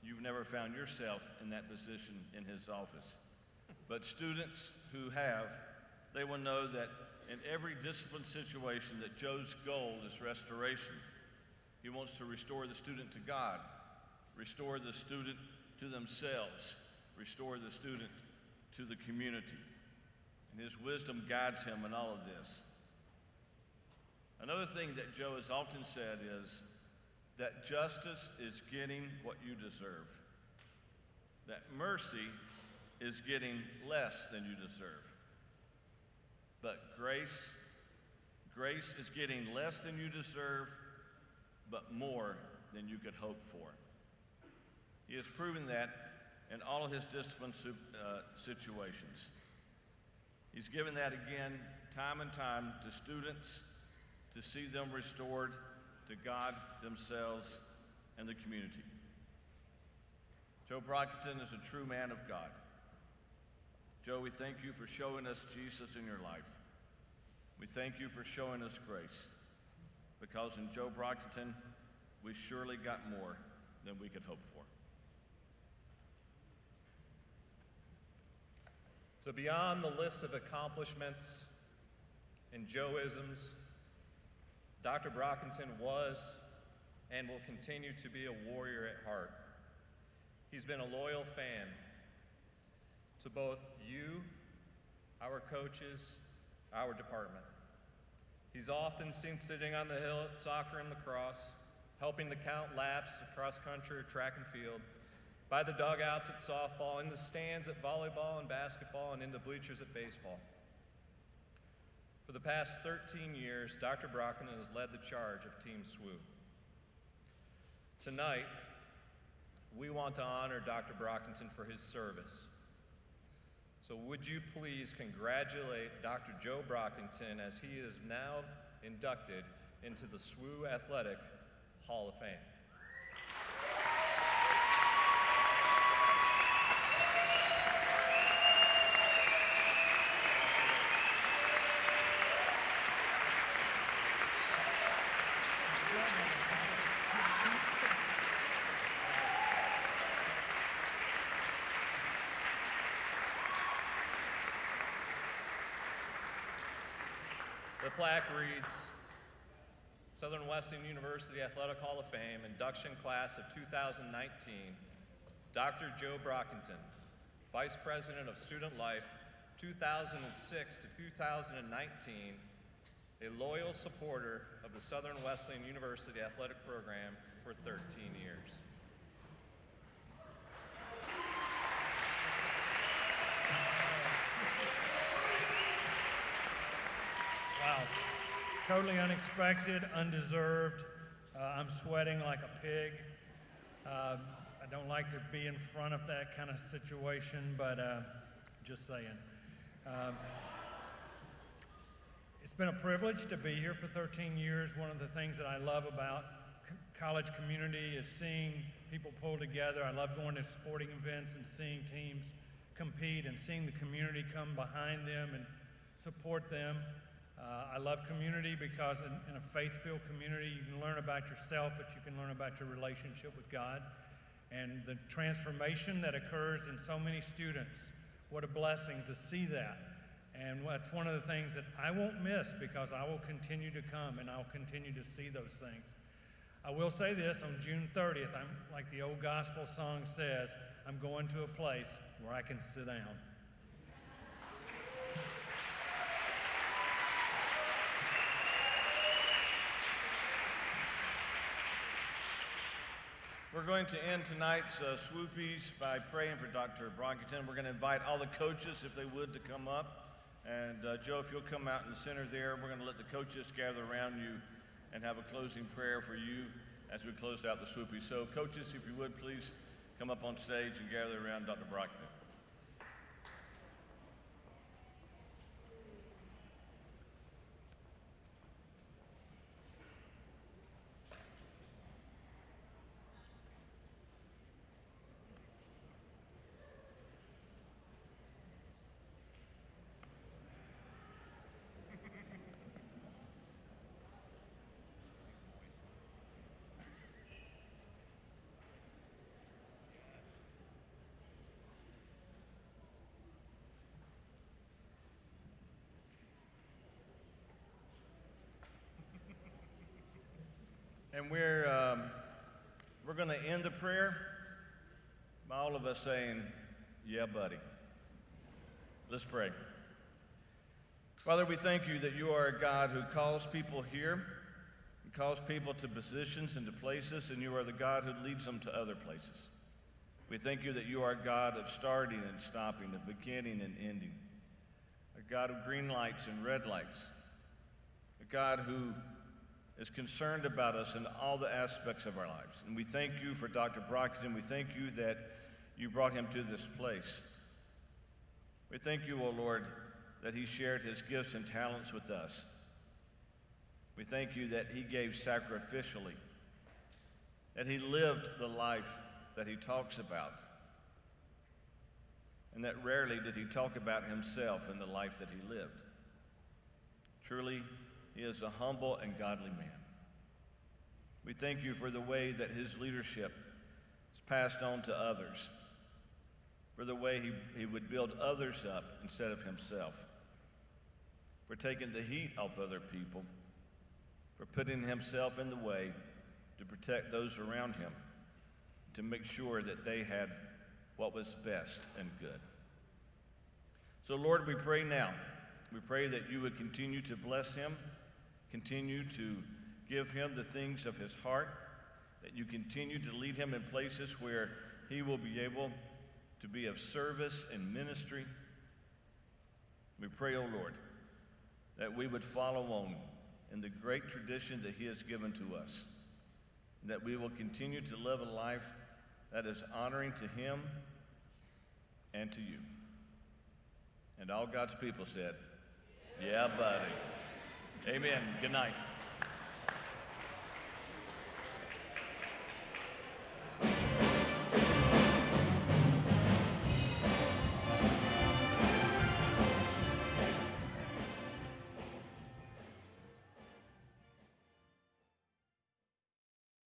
you've never found yourself in that position in his office. But students who have, they will know that in every discipline situation that Joe's goal is restoration. He wants to restore the student to God, restore the student to themselves, restore the student to the community. And his wisdom guides him in all of this. Another thing that Joe has often said is that justice is getting what you deserve, that mercy is getting less than you deserve. But grace is getting less than you deserve, but more than you could hope for. He has proven that in all of his discipline situations. He's given that again, time and time, to students to see them restored to God, themselves, and the community. Joe Brockington is a true man of God. Joe, we thank you for showing us Jesus in your life. We thank you for showing us grace, because in Joe Brockington, we surely got more than we could hope for. So beyond the list of accomplishments and Joe-isms, Dr. Brockington was and will continue to be a warrior at heart. He's been a loyal fan to both you, our coaches, our department. He's often seen sitting on the hill at soccer and lacrosse, helping to count laps across country or track and field, by the dugouts at softball, in the stands at volleyball and basketball, and in the bleachers at baseball. For the past 13 years, Dr. Brockington has led the charge of Team SWU. Tonight, we want to honor Dr. Brockington for his service. So would you please congratulate Dr. Joe Brockington as he is now inducted into the SWU Athletic Hall of Fame. The plaque reads, Southern Wesleyan University Athletic Hall of Fame, induction class of 2019, Dr. Joe Brockington, Vice President of Student Life, 2006 to 2019, a loyal supporter of the Southern Wesleyan University Athletic Program for 13 years. Wow. Totally unexpected, undeserved. I'm sweating like a pig. I don't like to be in front of that kind of situation, but just saying. It's been a privilege to be here for 13 years. One of the things that I love about college community is seeing people pull together. I love going to sporting events and seeing teams compete and seeing the community come behind them and support them. I love community because in a faith-filled community, you can learn about yourself, but you can learn about your relationship with God and the transformation that occurs in so many students. What a blessing to see that. And that's one of the things that I won't miss, because I will continue to come and I'll continue to see those things. I will say this, on June 30th, I'm like the old gospel song says, I'm going to a place where I can sit down. We're going to end tonight's SWUPYs by praying for Dr. Brockington. We're going to invite all the coaches, if they would, to come up. And Joe, if you'll come out in the center there, we're going to let the coaches gather around you and have a closing prayer for you as we close out the SWUPY. So coaches, if you would, please come up on stage and gather around Dr. Brockington. And we're going to end the prayer by all of us saying, yeah, buddy. Let's pray. Father, we thank you that you are a God who calls people here, and calls people to positions and to places, and you are the God who leads them to other places. We thank you that you are a God of starting and stopping, of beginning and ending, a God of green lights and red lights, a God who is concerned about us in all the aspects of our lives. And we thank you for Dr. Brockington. We thank you that you brought him to this place. We thank you, O Lord, that he shared his gifts and talents with us. We thank you that he gave sacrificially, that he lived the life that he talks about, and that rarely did he talk about himself and the life that he lived. Truly, he is a humble and godly man. We thank you for the way that his leadership is passed on to others, for the way he would build others up instead of himself, for taking the heat off other people, for putting himself in the way to protect those around him, to make sure that they had what was best and good. So, Lord, we pray now. We pray that you would continue to bless him, continue to give him the things of his heart, that you continue to lead him in places where he will be able to be of service and ministry. We pray, O Lord, that we would follow on in the great tradition that he has given to us, and that we will continue to live a life that is honoring to him and to you. And all God's people said, yeah, buddy. Amen. Good night.